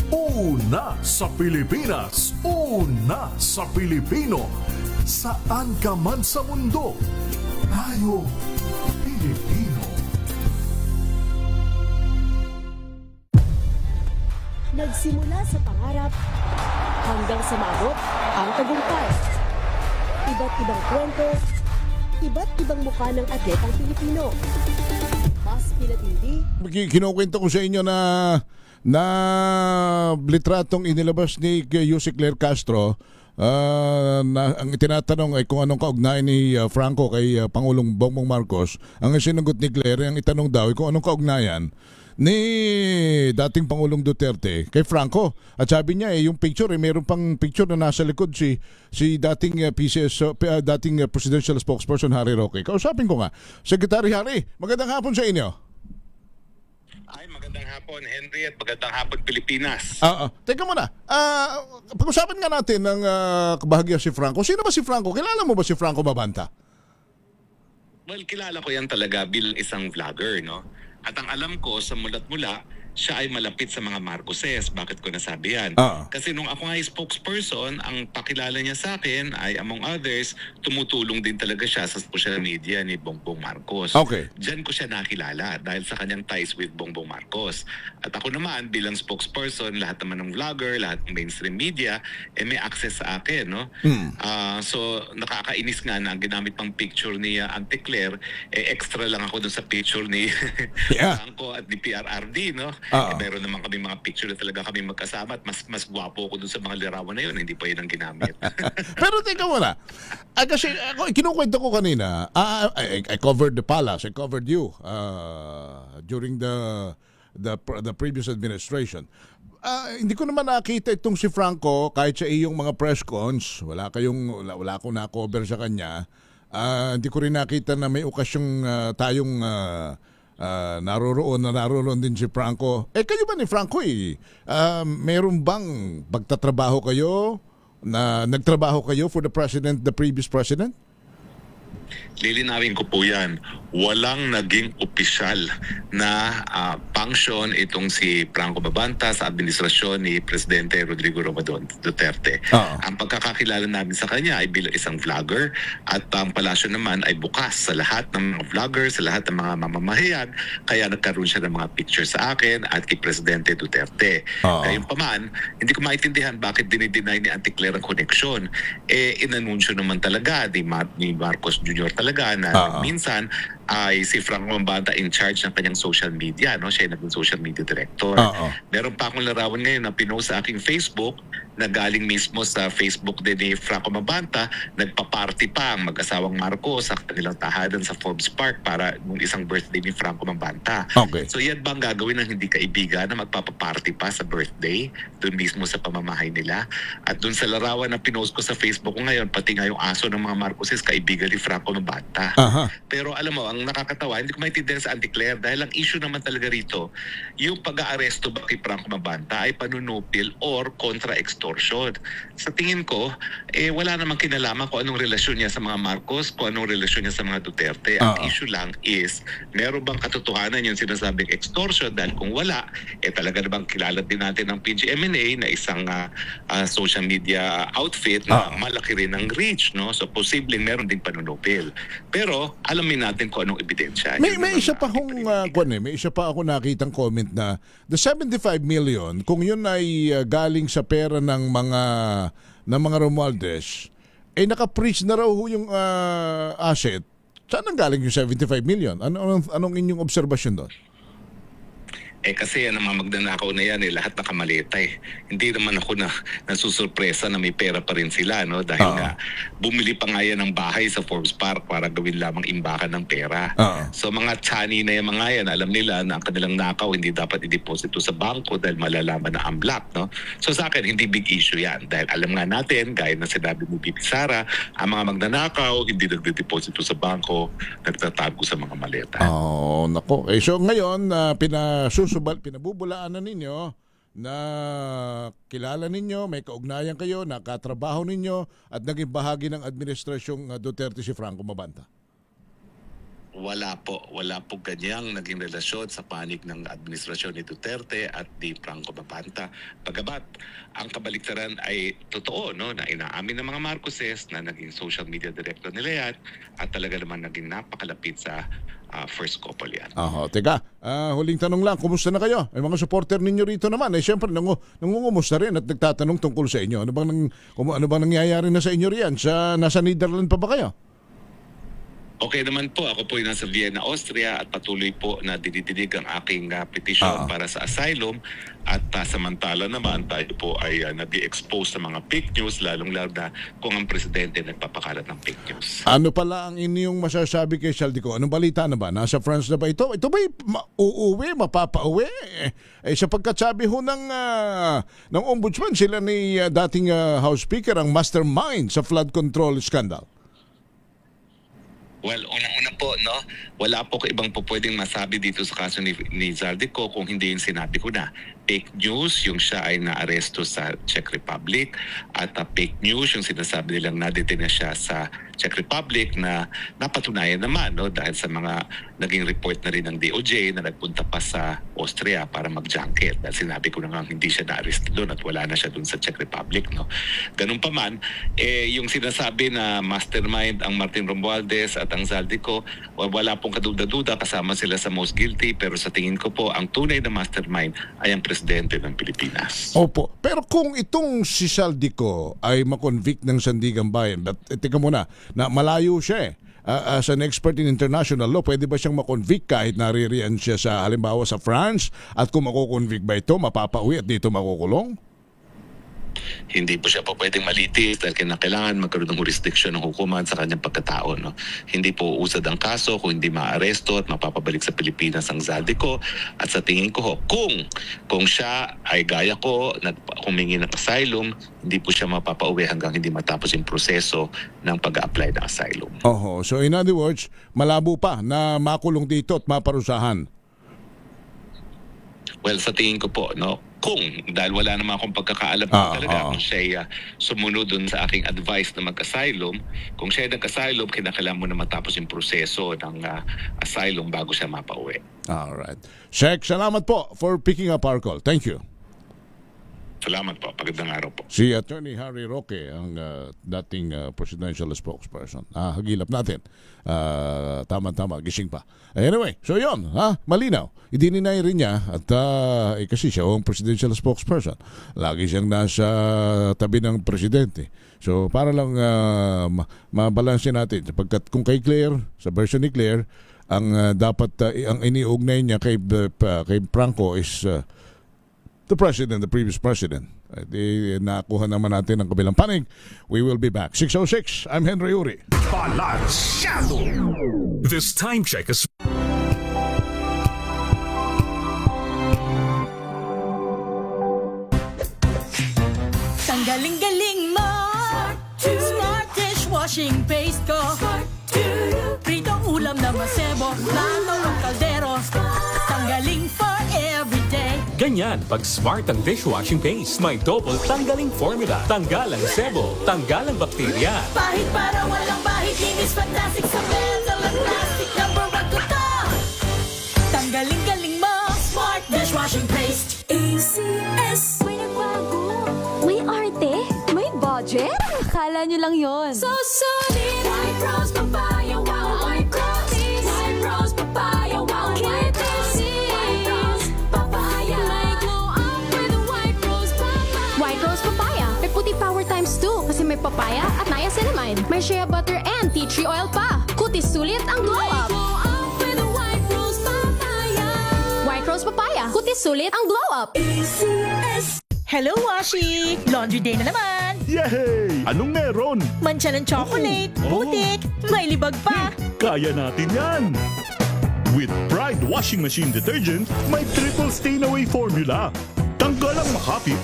una sa Pilipinas, una sa Pilipino, saan ka man sa mundo. Tayo, Pilipino. Nagsimula sa pangarap hanggang sa maabot ang tagumpay. Iba't ibang kwento, iba't ibang mukha ng atletang Pilipino. Mas pinatindi, Kinukwento ko sa inyo na litratong inilabas ni Yusek Claire Castro na ang tinatanong ay kung anong kaugnayan ni Franco kay Pangulong Bongbong Marcos. Ang sinagot ni Claire, ang itanong daw ay kung anong kaugnayan ni dating Pangulong Duterte kay Franco. At sabi niya yung picture mayroon pang picture na nasa likod si dating dating presidential spokesperson Harry Roque. Kausapin ko nga. Secretary Harry, magandang hapon sa inyo. Ay, magandang hapon, Henry, at magandang hapon, Pilipinas. Teka muna. Pag-usapan nga natin ng kabahagya si Franco. Sino ba si Franco? Kilala mo ba si Franco Mabanta? Well, kilala ko yan talaga bilang isang vlogger, no? At ang alam ko, sa mulat-mula, siya ay malapit sa mga Marcoses. Bakit ko nasabi yan? Kasi nung ako nga ay spokesperson, ang pakilala niya sa akin ay, among others, tumutulong din talaga siya sa social media ni Bongbong Marcos. Okay. Diyan ko siya nakilala dahil sa kanyang ties with Bongbong Marcos. At ako naman, bilang spokesperson, lahat naman ng vlogger, lahat ng mainstream media, may access sa akin, no? So, nakakainis nga na ang ginamit pang picture ni Auntie Claire, extra lang ako dun sa picture ni Franco at ni PRRD, no? Meron naman kami mga picture na talaga kami magkasama at mas gwapo ko dun sa mga larawan na yun. Hindi pa yun ang ginamit. Pero teka muna. Kasi ako, kinukwento ko kanina, I covered the palace, I covered you during the previous administration. Hindi ko naman nakita itong si Franco kahit sa iyong mga press cons. Wala akong na-cover sa kanya. Hindi ko rin nakita na may okasyong tayong naroon din si Franco. Kayo ba ni Franco meron bang pagtatrabaho kayo na nagtrabaho kayo for the previous president? Lilinawin ko po yan. Walang naging opisyal na function itong si Franco Mabanta sa administrasyon ni Presidente Rodrigo Romualdez Duterte. Ang pagkakakilala namin sa kanya ay bilang isang vlogger at ang palasyo naman ay bukas sa lahat ng mga vloggers, sa lahat ng mga mamamahayan. Kaya nagkaroon siya ng mga pictures sa akin at kay Presidente Duterte. Gayunpaman, hindi ko maintindihan bakit dinideny ni Auntie Claire ang koneksyon. Inanunsyo naman talaga ni Marcos Jr. talaga na minsan ay si Franco Mabanta in charge ng kanyang social media, no? Siya ay naging social media director. Meron pa akong larawan ngayon na pinost sa aking Facebook na galing mismo sa Facebook din ni Franco Mabanta. Nagpa-party pa ang mag-asawang Marcos sa kanilang tahanan sa Forbes Park para nung isang birthday ni Franco Mabanta. So yan bang gagawin ng hindi kaibigan na magpapaparty pa sa birthday doon mismo sa pamamahay nila? At doon sa larawan na pinost ko sa Facebook ko ngayon, pati nga yung aso ng mga Marcoses kaibigan ni Franco Mabanta. Pero alam mo, ang nakakatawa, hindi ko maintindihan sa Auntie Claire dahil ang issue naman talaga rito, yung pag-aaresto ba kay Franco Mabanta ay panunupil or kontra-extortion. Sa tingin ko, wala namang kinalaman kung anong relasyon niya sa mga Marcos, kung anong relasyon niya sa mga Duterte. Ang issue lang is, meron bang katotohanan yung sinasabing extortion? Dahil kung wala, talaga na bang kilala din natin ng PGMNA na isang social media outfit na malaki rin ang reach, no? So posibleng meron ding panunupil. Pero alamin natin kung anong ebidensya. May isa pa may isa pa ako nakitang comment na the 75 million, kung yun ay galing sa pera ng mga Romualdez, naka-freeze na raw yung asset. Saan ang galing yung 75 million? Anong inyong obserbasyon doon? Kasi yan ang mga magnanakaw na yan, lahat nakamaleta Hindi naman ako nasusurpresa na may pera pa rin sila, no? Dahil nga, bumili pa nga yan ng bahay sa Forbes Park para gawin lamang imbakan ng pera. So mga tsani na yung mga yan, alam nila na ang kanilang nakaw hindi dapat i-deposito sa bangko dahil malalaman na unblock, no? So sa akin, hindi big issue yan. Dahil alam nga natin, gaya na sinabi ni Bibi Sara, ang mga magnanakaw, hindi nagde-deposito sa bangko, nagtatago sa mga maleta. Nako. So ngayon, pinabubulaan na ninyo na kilala ninyo, may kaugnayan kayo, nakatrabaho ninyo at naging bahagi ng administrasyong Duterte si Franco Mabanta. Wala po ganyang naging relasyon sa panig ng administrasyon ni Duterte at ni Franco Babanta. Bagamat ang kabaliktaran ay totoo, no, na inaamin ng mga Marcoses na naging social media director nila yan at talaga naman naging napakalapit sa first couple yan. Teka, huling tanong lang, kumusta na kayo? May mga supporter ninyo rito naman, syempre nangungumusta rin at nagtatanong tungkol sa inyo. Ano bang nangyayari na sa inyo riyan? Nasa Netherlands pa ba kayo? Okay naman po, ako po ay nasa Vienna, Austria at patuloy po na dinidinig ang aking petisyon para sa asylum at samantala naman tayo po ay nag-expose sa mga fake news lalong-lalo na kung ang presidente nagpapakalat ng fake news. Ano pala ang inyong masasabi kay Saldico? Anong balita na ba? Nasa France na ba ito? Ito ba uuwi, mapapauwi? Sapagkat sabi ho ng ombudsman, sila ni dating House Speaker ang mastermind sa flood control scandal. Well, unang-una po, no, wala po ibang po pwedeng masabi dito sa kaso ni Zaldico kung hindi yung sinabi ko na. Fake news, yung siya ay naaresto sa Czech Republic at fake news, yung sinasabi nilang nadetain na siya sa Czech Republic na napatunayan naman, no, dahil sa mga naging report na rin ng DOJ na nagpunta pa sa Austria para mag-junket. Dahil sinabi ko na nga hindi siya na-arresto doon at wala na siya doon sa Czech Republic, no. Ganun pa man, yung sinasabi na mastermind ang Martin Romualdez at ang Zaldico, wala pong kaduda-duda, kasama sila sa most guilty, pero sa tingin ko po, ang tunay na mastermind ay ang presidente ng Pilipinas. Opo, pero kung itong si Zaldico ay makonvict ng Sandigan Bayan, teka muna, na malayo siya as an expert in international law, pwede ba siyang makonvict kahit naririyan siya sa halimbawa sa France at kung makukonvict ba ito, mapapauwi at dito makukulong? Hindi po siya po pwedeng malitis dahil kailangan magkaroon ng jurisdiction ng hukuman sa kanyang pagkatao. No? Hindi po usad ang kaso kung hindi maaresto at mapapabalik sa Pilipinas ang Zaldico. At sa tingin ko, kung siya ay gaya ko, humingi ng asylum, hindi po siya mapapauwi hanggang hindi matapos yung proseso ng pag-a-apply ng asylum. So in other words, malabo pa na makulong dito at maparusahan? Well, sa tingin ko po, no, dahil wala naman akong pagkakaalam talaga kung siya sumunod dun sa aking advice na mag-asylum, kung siya nag-asylum, kinakailangan mo na matapos yung proseso ng asylum bago siya mapauwi. Alright. Sheikh, salamat po for picking up our call. Thank you. Salamat po. Magandang araw po. Si Attorney Harry Roque, ang dating presidential spokesperson. Hagilap natin. Tama-tama, gising pa. Anyway, so yun, malinaw. Idininay rin niya at kasi siya ang presidential spokesperson. Lagi siyang nasa tabi ng presidente. So para lang mabalansin natin. Sapagkat kung kay Claire, sa version ni Claire, ang dapat, ang iniugnay niya kay Franco is the president, the previous president. Nakuha naman natin ang kabilang panig. We will be back. 6:06, I'm Henry Uri. Balansyado! This time check is... Galing-galing mo, Smart dishwashing paste ko, pritong ulam na masebo, plato ng kaldero, tanggaling for everyday. Ganyan, pag Smart ang dishwashing paste, may double tanggaling formula. Tanggal ang sebo, tanggal ang bakterya. Pahit para walang bahid, linis fantastic sa metal at plastic, number one ko to. Tanggaling-galing mo, Smart dishwashing paste. ACS. May nagbago. May arte. May budget. Akala nyo lang yon. So solid. White Rose Papaya, wow, white rose. White Rose Papaya, wow, white rose. White Rose Papaya. May glow up with White Rose Papaya. White Rose Papaya. May puti power times 2 kasi may papaya at niacinamide. May shea butter and tea tree oil pa. Kutis sulit ang glow up. Glow up with White Rose Papaya. White Rose Papaya. Kutis sulit ang glow up. ACS. Hello, Washi! Laundry day na naman! Yay! Anong meron? Mancha ng chocolate, putik, may libag pa! Kaya natin yan! With Pride Washing Machine Detergent, may triple stain-away formula. Tanggal ang makapit,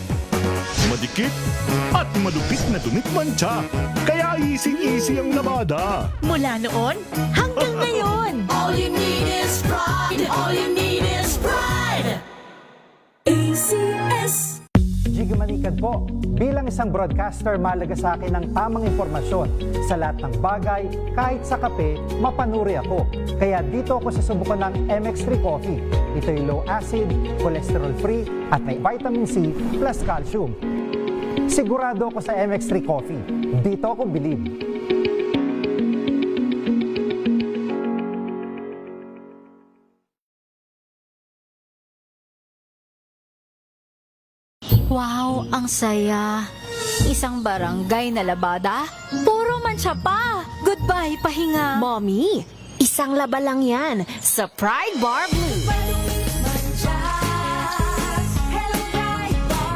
madikit, at malupit na dumit mancha. Kaya easy-easy ang labada. Mula noon hanggang ngayon. All you need is pride. All you need is pride. ACS. Manikad po. Bilang isang broadcaster, mahalaga sa akin ang tamang impormasyon sa lahat ng bagay, kahit sa kape, mapanuri ako. Kaya dito ako susubukan ng MX3 Coffee. Ito'y low acid, cholesterol free, at may vitamin C plus calcium. Sigurado ako sa MX3 Coffee. Dito ako bilib. Wow, ang saya. Isang barangay na labada, puro mancha pa. Goodbye, pahinga. Mommy, isang laba lang yan sa Pride Bar Blue.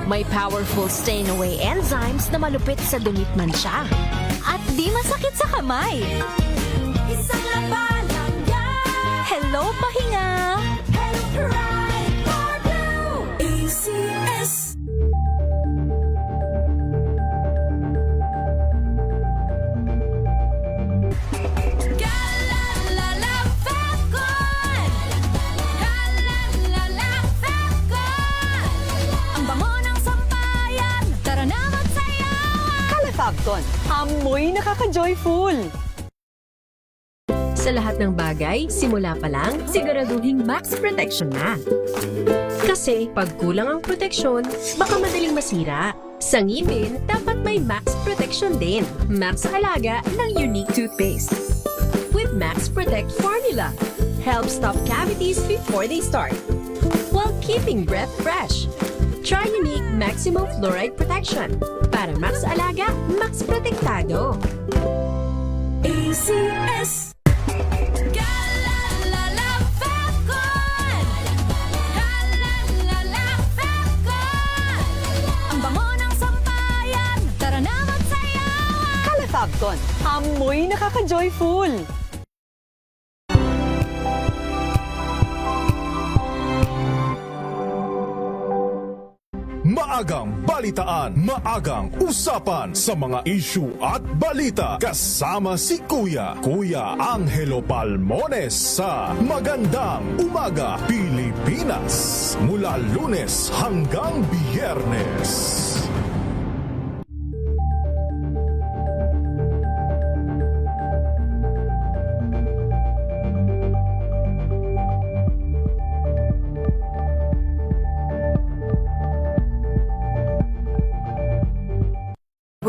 May powerful stain-away enzymes na malupit sa dumit mancha. At di masakit sa kamay. Isang laba lang yan. Hello, pahinga. Hello, Pride Bar Blue. ACS. Calefacton, amoy nakaka-joyful. Sa lahat ng bagay, simula pa lang, siguraduhing max protection na. Kasi pag kulang ang proteksyon, baka madaling masira. Sa ngipin, dapat may max protection din. Max Alaga ng Unique Toothpaste. With Max Protect Formula, helps stop cavities before they start, while keeping breath fresh. Try Unique Maximum Fluoride Protection. Para Max Alaga, Max Protektado. ACS. Calefacton, amoy nakaka-joyful. Maagang balitaan, maagang usapan sa mga issue at balita. Kasama si Kuya Angelo Palmones sa Magandang Umaga Pilipinas. Mula Lunes hanggang Biyernes.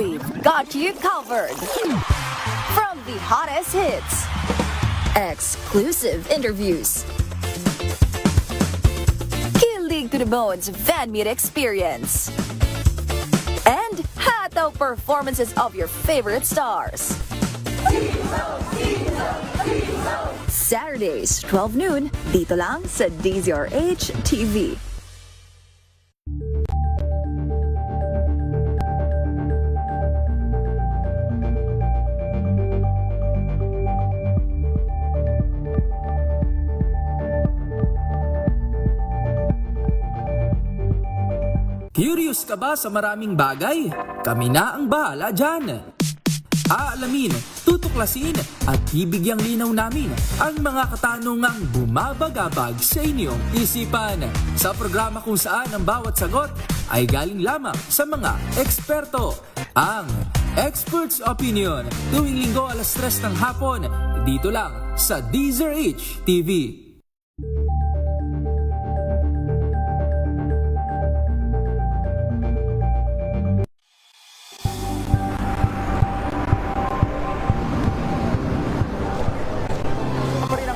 We've got you covered. From the hottest hits, exclusive interviews, kilig to the bones fan meet experience, and hataw performances of your favorite stars. Saturdays, 12 noon, dito lang sa DZRH TV. Curious ka ba sa maraming bagay? Kami na ang bahala dyan. Aalamin, tutuklasin at bibigyang linaw namin ang mga katanungang bumabagabag sa inyong isipan. Sa programa kung saan ang bawat sagot ay galing lamang sa mga eksperto. Ang Expert's Opinion, tuwing linggo alas 3 ng hapon, dito lang sa DZRH TV.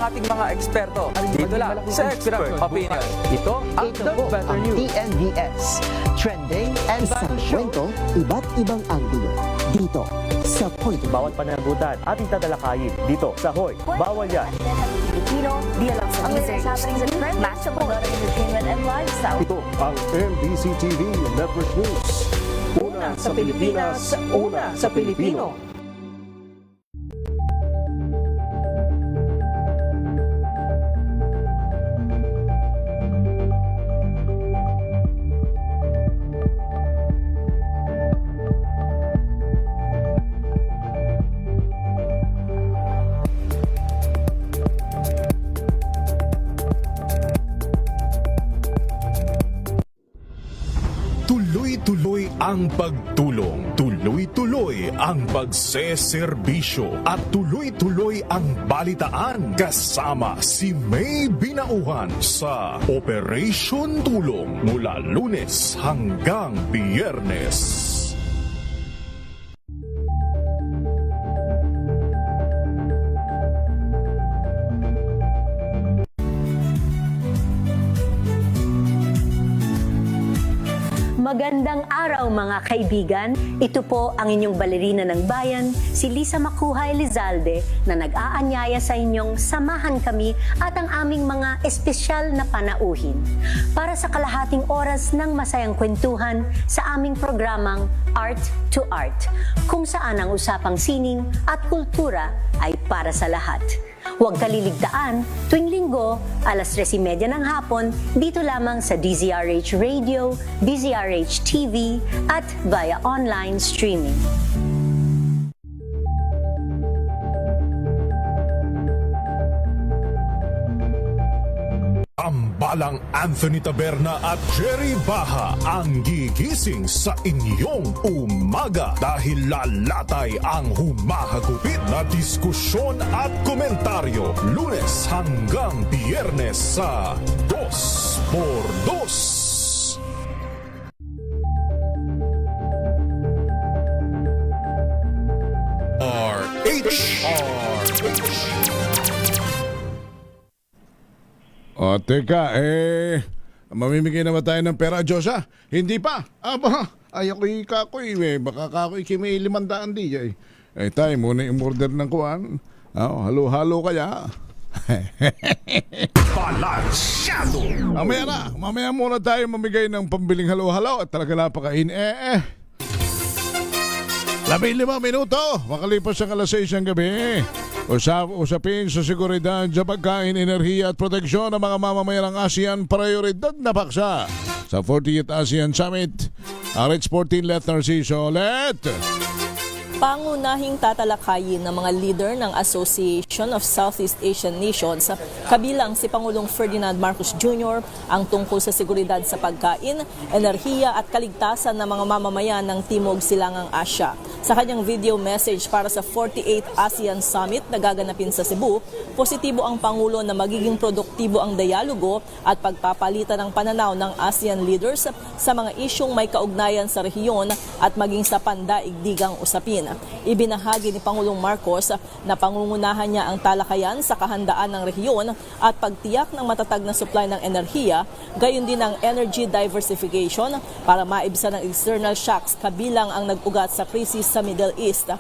Ating mga eksperto dito lang sa Expert Opinion. Ito ang The Better News. TNVS. Trending and sa kwento, iba't ibang anggulo. Dito sa Point. Bawat pananagutan ating tatalakayin dito sa Hoy. Bawal yan. Pilipino, di lang sa music, happenings and trend, matchable entertainment and lifestyle. Ito ang MBC TV Network News. Una sa Pilipinas, una sa Pilipino. ang pagtulong, tuloy-tuloy ang pagseserbisyo at tuloy-tuloy ang balitaan kasama si May Binauhan sa Operation Tulong mula Lunes hanggang Biyernes. Magandang araw mga kaibigan. Ito po ang inyong balerina ng bayan, si Lisa Macuhay Lizalde, na nag-aanyaya sa inyong samahan kami at ang aming mga espesyal na panauhin para sa kalahating oras ng masayang kwentuhan sa aming programang Art to Art, kung saan ang usapang sining at kultura ay para sa lahat. Huwag kaliligtaan, tuwing linggo, alas 3:30 ng hapon, dito lamang sa DZRH Radio, DZRH TV, at via online streaming. Tambalang Anthony Taberna at Jerry Baha ang gigising sa inyong umaga dahil lalatay ang humahagupit na diskusyon at komentaryo Lunes hanggang Biyernes sa 2x2. O, teka, mamimigay naman tayo ng pera, Diyosa? Hindi pa. Aba, ako'y kakoy, baka kakoy kimi 500 di, tayo muna yung order ng kuwan. Halo-halo kaya. Balansyado! Mamaya muna tayo mamigay ng pambiling halo-halo at talaga napakain. 15 minuto, makalipas ang alas 6 ng gabi. Usapin sa seguridad sa pagkain, enerhiya at proteksyon ng mga mamamayan ng ASEAN, prioridad na paksa sa 40th ASEAN Summit. RH14 Let Narciso, Let! Pangunahing tatalakayin ng mga leader ng Association of Southeast Asian Nations, kabilang si Pangulong Ferdinand Marcos Jr., ang tungkol sa seguridad sa pagkain, enerhiya at kaligtasan ng mga mamamayan ng Timog Silangang Asya. Sa kanyang video message para sa 48th ASEAN Summit na gaganapin sa Cebu, positibo ang Pangulo na magiging produktibo ang dialogo at pagpapalitan ng pananaw ng ASEAN leaders sa mga isyong may kaugnayan sa rehiyon at maging sa pandaigdigang usapin. Ibinahagi ni Pangulong Marcos na pangungunahan niya ang talakayan sa kahandaan ng rehiyon at pagtiyak ng matatag na supply ng enerhiya, gayon din ang energy diversification para maibsan ang external shocks kabilang ang nag-ugat sa krisis sa Middle East.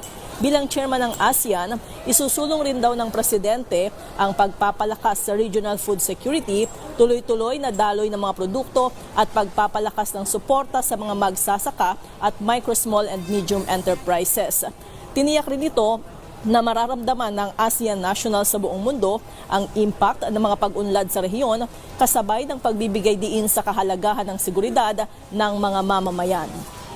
Bilang chairman ng ASEAN, isusulong rin daw ng presidente ang pagpapalakas sa regional food security, tuloy-tuloy na daloy ng mga produkto at pagpapalakas ng suporta sa mga magsasaka at micro, small and medium enterprises. Tiniyak rin ito na mararamdaman ng ASEAN nationals sa buong mundo ang impact ng mga pag-unlad sa rehiyon kasabay ng pagbibigay diin sa kahalagahan ng seguridad ng mga mamamayan.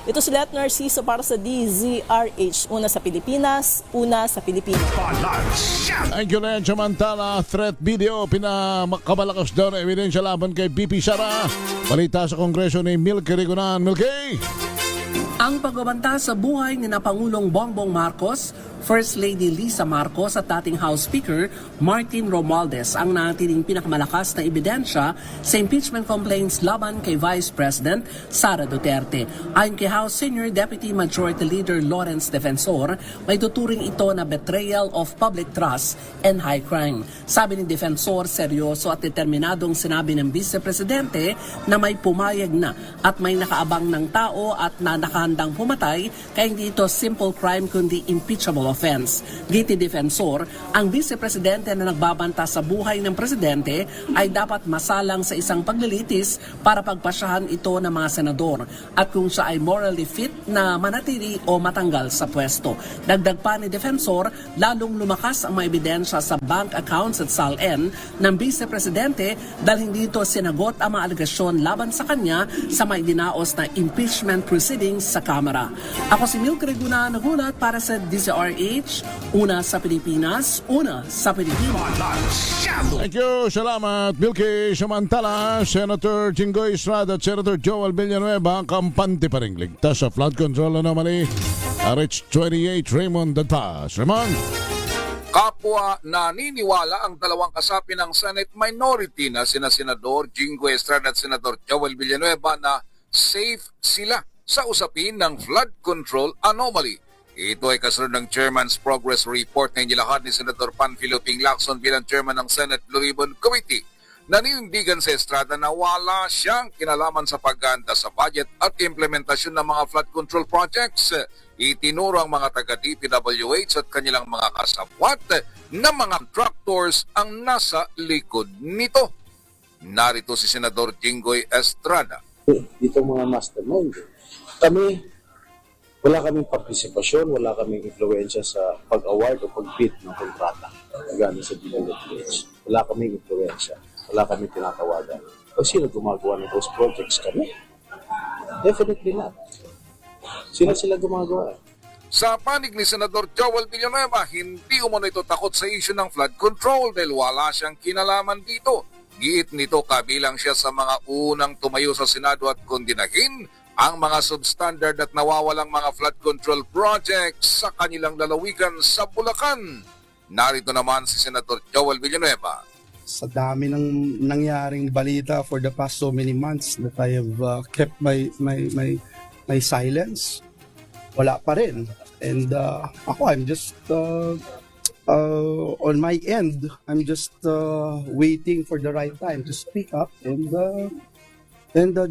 Ito si Let Narciso para sa DZRH. Una sa Pilipinas, una sa Pilipinas. Thank you, Len. Samantala, threat video, pinakamalakas daw na ebidensya laban kay BP Sara. Balita sa Kongreso ni Milky Rigunan. Milky! Ang pagbabanta sa buhay ni Pangulong Bongbong Marcos, First Lady Lisa Marcos at dating House Speaker Martin Romualdez ang natiling pinakamalakas na ebidensya sa impeachment complaints laban kay Vice President Sara Duterte. Ayon kay House Senior Deputy Majority Leader Lawrence Defensor, may tuturing ito na betrayal of public trust and high crime. Sabi ni Defensor, seryoso at determinadong sinabi ng Vice Presidente na may pumayag na at may nakaabang ng tao at na nakahandang pumatay, kaya hindi ito simple crime kundi impeachable offense. Giti Defensor, ang Vice Presidente na nagbabanta sa buhay ng Presidente ay dapat masalang sa isang paglilitis para pagpasyahan ito ng mga senador at kung siya ay morally fit na manatili o matanggal sa pwesto. Dagdag pa ni Defensor, lalong lumakas ang mga ebidensya sa bank accounts at SALN ng Vice Presidente dahil hindi ito sinagot ang mga alegasyon laban sa kanya sa may dinaos na impeachment proceedings sa sa kamera. Ako si Milk Reguna, nagulat para sa DZRH, una sa Pilipinas, una sa Pilipinas. Thank you, salamat Milky. Samantala, Senator Jinggoy Estrada at Senator Joel Villanueva kampante pa rin ligtas sa flood control anomaly. RH28 Raymond Dadpas. Raymond. Kapwa naniniwala ang dalawang kasapi ng Senate minority na sina Senador Jinggoy Estrada at Senador Joel Villanueva na safe sila sa usapin ng flood control anomaly. Ito ay kasunod ng Chairman's Progress Report na inilahad ni Senator Panfilo Ping Lacson bilang Chairman ng Senate Blue Ribbon Committee. Nanindigan sa Estrada na wala siyang kinalaman sa pagganda sa budget at implementasyon ng mga flood control projects. Itinuro ang mga taga-DPWH at kanilang mga kasabwat na mga contractors ang nasa likod nito. Narito si Senador Jinggoy Estrada. Dito mga mastermind, kami, wala kaming partisipasyon, wala kaming influensya sa pag-award o pag-bid ng kontrata. Gano'n sa DPWH. Wala kaming influensya, wala kaming tinatawagan. O sino gumagawa ng those projects kami? Definitely not. Sila gumagawa. Sa panig ni Senador Joel Villanueva, hindi umano ito takot sa issue ng flood control dahil wala siyang kinalaman dito. Giit nito kabilang siya sa mga unang tumayo sa Senado at kondinahin ang mga substandard at nawawalang mga flood control projects sa kanilang lalawigan sa Bulacan. Narito naman si Senator Joel Villanueva. Sa dami ng nangyaring balita for the past so many months that I have kept my silence, wala pa rin. And ako, I'm just on my end, I'm just waiting for the right time to speak up and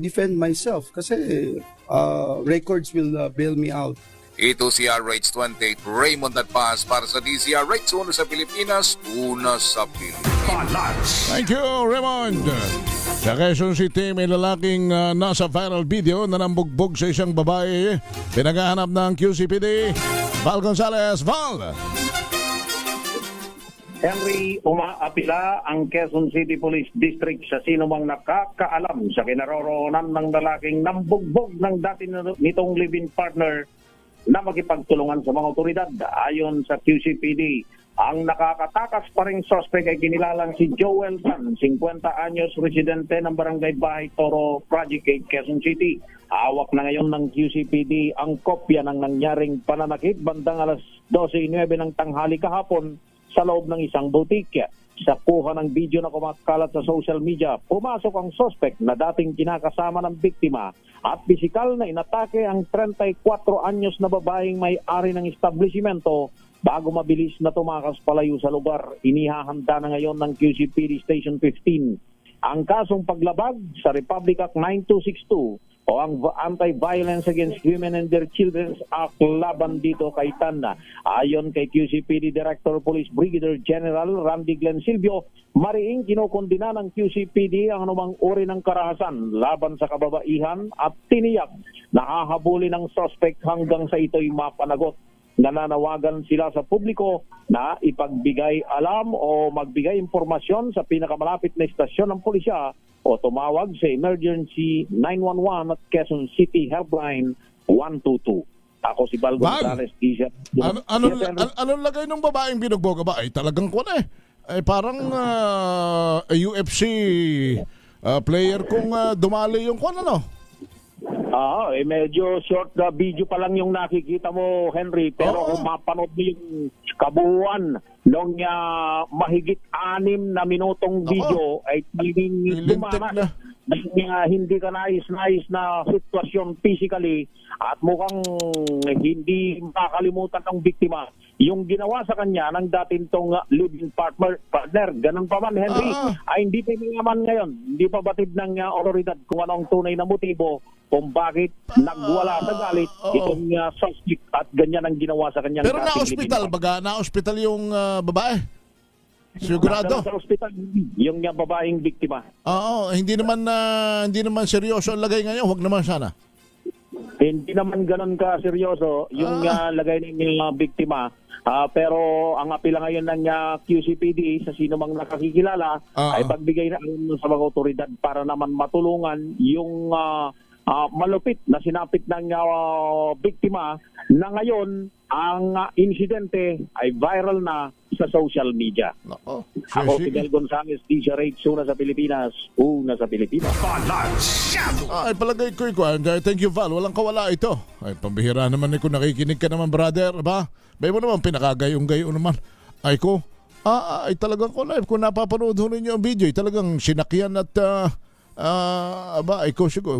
defend myself kasi records will bail me out. Ito si RH28 Raymond Dadpas para sa DZRH, una sa Pilipinas, una sa Pilipinas. Thank you, Raymond. Sa Quezon City, may lalaking nasa viral video na nambugbog sa isang babae. Pinaghahanap ng QCPD. Val Gonzalez. Val! Henry, umaapila ang Quezon City Police District sa sinumang nakakaalam sa kinaroroonan ng lalaking nambugbog ng dati nitong live-in partner na makipagtulungan sa mga otoridad. Ayon sa QCPD, ang nakakatakas pa ring suspect ay kinilalang si Joel San, 50 anyos, residente ng Barangay Bahay Toro, Project 8, Quezon City. Hawak na ngayon ng QCPD ang kopya ng nangyaring pananakit bandang alas 12:09 ng tanghali kahapon sa loob ng isang boutique. Sa kuha ng video na kumakalat sa social media, pumasok ang suspect na dating kinakasama ng biktima at pisikal na inatake ang 34 anyos na babaeng may-ari ng establishmento bago mabilis na tumakas palayo sa lugar. Inihahanda na ngayon ng QCPD Station 15 ang kasong paglabag sa Republic Act 9262 o ang Anti-Violence Against Women and Their Children Act laban dito kay Tanda. Ayon kay QCPD Director Police Brigadier General Randy Glenn Silvio, mariing kinokondina ng QCPD ang anumang uri ng karahasan laban sa kababaihan at tiniyak na hahabulin ng suspect hanggang sa ito'y mapanagot. Nananawagan sila sa publiko na ipagbigay alam o magbigay impormasyon sa pinakamalapit na istasyon ng pulisya o tumawag sa Emergency 911 at Quezon City Helpline 122. Ako si Val Gonzalez. Anong lagay ng babaeng binugbog ba? Ay talagang ko na eh. Parang UFC player kung dumali yung kung ano. Medyo short video pa lang yung nakikita mo, Henry. Pero kung mapanood mo yung kabuuan nung mahigit 6 na minutong video, ay dumanas hindi ka nais-nais na sitwasyon physically at mukhang hindi makakalimutan ng biktima yung ginawa sa kanya ng dating tong living partner. Ganun pa man, Henry, ay hindi pa naman ngayon. Hindi pa batid ng otoridad kung ano ang tunay na motibo kung bakit nagwala sa galit itong suspect at ganyan ang ginawa sa kanyang. Pero na-hospital baga? Na-hospital yung babae? Sigurado? Sa hospital, yung babaeng biktima. Oo, hindi naman seryoso ang lagay ngayon. Huwag naman sana. Hindi naman ganun ka seryoso yung lagay ng biktima. Pero ang apela ngayon ng QCPD sa sino mang nakakikilala ay pagbigay na sa mga otoridad para naman matulungan yung malupit na sinapit ng biktima na ngayon ang insidente ay viral na sa social media. Ako, Fidel Gonzales, DZRH, una sa Pilipinas, una sa Pilipinas. Ay, palagay ko, thank you, Val. Walang kawala ito. Ay, pambihira naman kung nakikinig ka naman, brother. Ba? Bay mo naman, pinakagayong-gayo naman. Ay ko, ay talagang ko live. Kung napapanood ho ninyo ang video, talagang sinakyan at ay ko siguro.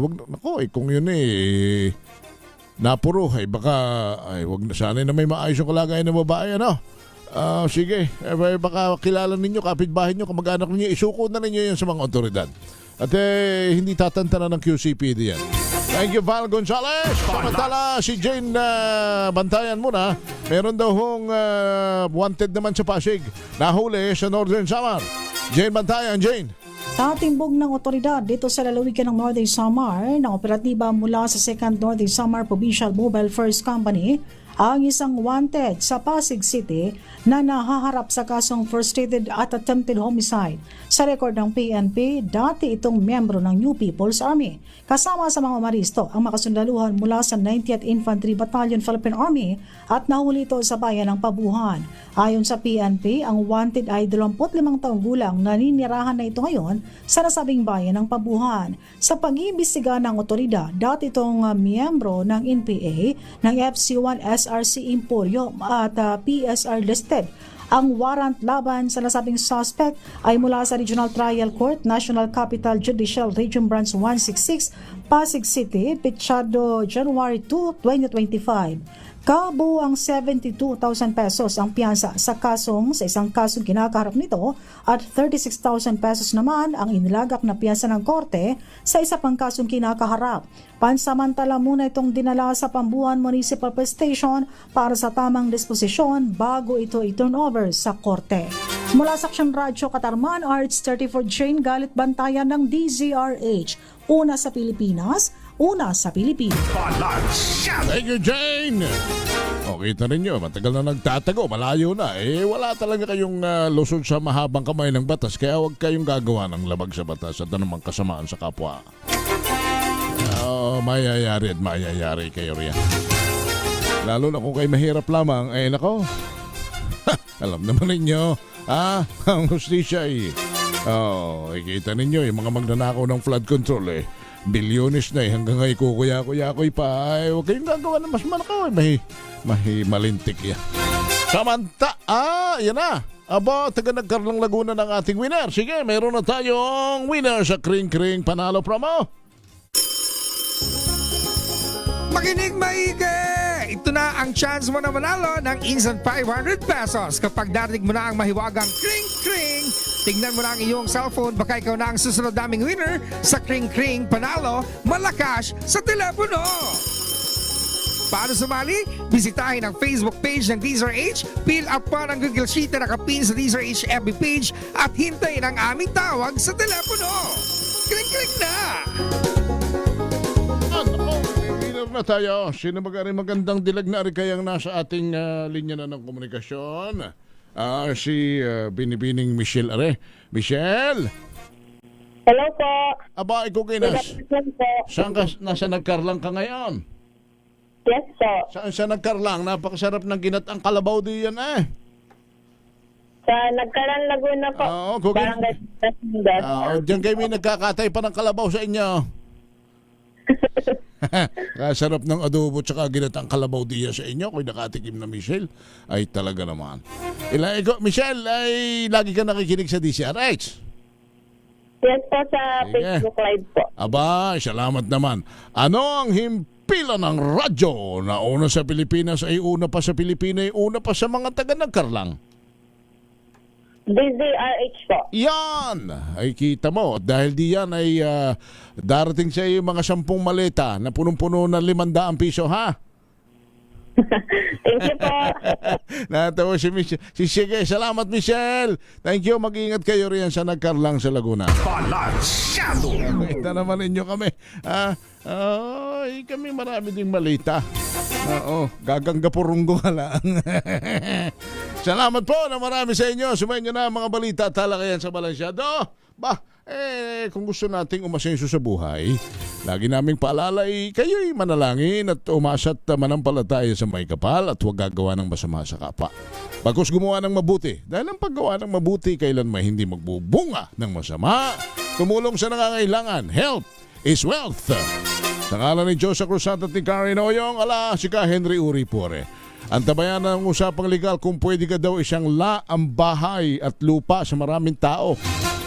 Kung yun napuro, ay baka, wag na sana na may maayos yung kalagayan ng babae, ano? Sige, baka kilala ninyo, kapitbahay nyo, kamag-anak ninyo, isuko na ninyo yan sa mga otoridad. At hindi tatantanan ng QCPD yan. Thank you, Val Gonzales. Samantala, si Jane Bantayan muna. Meron daw hong wanted naman sa Pasig. Nahuli sa Northern Samar. Jane Bantayan, Jane. Tatimbog ng otoridad dito sa lalawigan ng Northern Samar ng operatiba mula sa 2nd Northern Samar Provincial Mobile First Company ang isang wanted sa Pasig City na nahaharap sa kasong frustrated at attempted homicide. Sa rekord ng PNP, dati itong miyembro ng New People's Army. Kasama sa mga umaristo ang makasundaluhan mula sa 90th Infantry Battalion Philippine Army at nahuli ito sa bayan ng Pabuhan. Ayon sa PNP, ang wanted ay 25 taong gulang na ninirahan na ito ngayon sa nasabing bayan ng Pabuhan. Sa pag-iimbestiga ng otoridad, dati itong miyembro ng NPA ng FC1 SRC Emporio at PSR listed. Ang warrant laban sa nasabing suspect ay mula sa Regional Trial Court, National Capital Judicial Region Branch 166, Pasig City, pitsado January 2, 2025. Kabuang 72,000 pesos ang piyansa sa isang kasong kinakaharap nito at 36,000 pesos naman ang inilagak na piyansa ng korte sa isa pang kasong kinakaharap. Pansamantala muna itong dinala sa Pambuan Municipal Police Station para sa tamang disposisyon bago ito i-turn over sa korte. Mula sa Aksyon Radyo Katarman, Arts 34 Jane Galit Bantayan ng DZRH. Una sa Pilipinas, una sa Pilipinas. Thank you, Jane! O, kita ninyo, matagal na nagtatago, malayo na. Wala talaga kayong lusod sa mahabang kamay ng batas, kaya huwag kayong gagawa ng labag sa batas at anumang kasamaan sa kapwa. Mayayari at mayayari kayo riyan. Lalo na kung kayo mahirap lamang, nako, alam naman ninyo, ang hustisya kita ninyo, yung mga magnanakaw ng flood control, bilyones na hanggang ngayon kukuya-kuya-kuy pa. Huwag kayong gagawa na mas manakaw. Malintik yan. Yan na. Aba, taga Nagkarlang Laguna ng ating winner. Sige, meron na tayong winner sa Kring Kring Panalo Promo. Makinig maigi! Ito na ang chance mo na manalo ng instant 500 pesos kapag darinig mo na ang mahiwagang Kring Kring. Tignan mo na ang iyong cellphone, baka ikaw na ang susunod naming winner sa Kring Kring Panalo Malakas sa telepono. Paano sumali? Bisitahin ang Facebook page ng DZRH, fill up pa ng Google Sheet na nakapin sa DZRH FB page at hintayin ang aming tawag sa telepono. Kring Kring na! Na tayo. Sino magandang dilag na rin kayang nasa ating linya na ng komunikasyon? Si Binibining Michelle Are. Michelle? Hello po. Aba, ikaw Ginas. Saan ka, nasa Nagkarlang ka ngayon? Yes po. Saan siya Nagkarlang? Napakasarap ng ginatang kalabaw diyan Sa Nagkarlang Laguna po. Barangay Tasmindas. Diyan kayo may nagkakatay pa ng kalabaw sa inyo. Sarap ng adobo tsaka ginatang kalabaw diya sa inyo. Kung nakatikim na Michelle, ay talaga naman. Michelle, ay lagi ka nakikinig sa DZRH? Yes po, sa Facebook Live po. Aba, salamat naman. Ano ang himpilan ng radyo na una sa Pilipinas ay una pa sa Pilipinas ay una pa sa mga taga Nagkarlang? DZRH po. Yan! Ay kita mo, dahil diyan ay darating sa iyo mga 10 maleta na punong-puno ng 500 piso, ha? Thank you po. Natawa si Michelle. Sige, salamat Michelle. Thank you, mag-iingat kayo riyan sa Nagkarlang sa Laguna. Balansyado! Kita naman ninyo kami. Kami marami ding malita. Gaganggapurunggo ka lang. Salamat po na marami sa inyo. Sumayin nyo na mga balita at talakayan sa Balansyado. Kung gusto nating umasenso sa buhay, Lagi naming paalala kayo'y manalangin at umasa't manampalataya sa may kapal at huwag gagawa ng masama sa kapwa. Bagkus gumawa ng mabuti dahil ang paggawa ng mabuti kailanman hindi magbubunga ng masama. Tumulong sa nangangailangan. Help is wealth. Sa ngalan ni Josa Cruzat at ni Karen Oyong, si Ka Henry Uripore. Ang tabayan ng usapang legal kung pwede ka daw isang ang bahay at lupa sa maraming tao.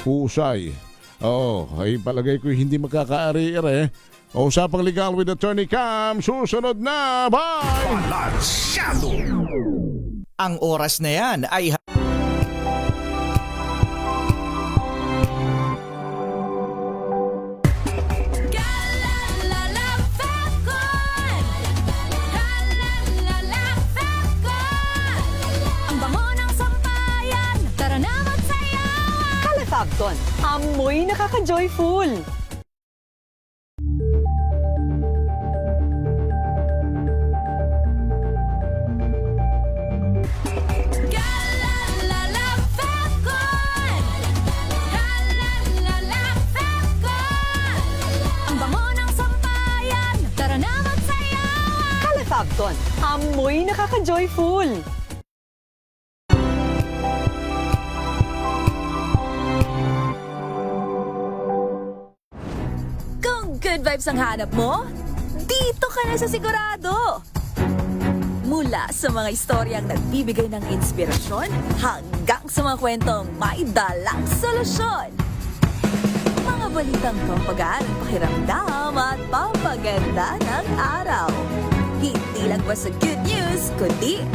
Husay. Oo, ay palagay ko hindi magkakaari-ere. Usapang legal with Attorney Cam. Susunod na. Bye! Balansyado! Ang oras na yan ay... Calefacton, amoy nakaka-joyful. Ang bango ng sampayan, tara na magsayawan. Calefacton, amoy nakaka-joyful. Good vibes ang hanap mo? Dito ka na sa sigurado! Mula sa mga istoryang nagbibigay ng inspirasyon hanggang sa mga kwentong may dalang solusyon. Mga balitang pampagaan ang pakiramdam at pampaganda ng araw. Hindi lang basta good news, kundi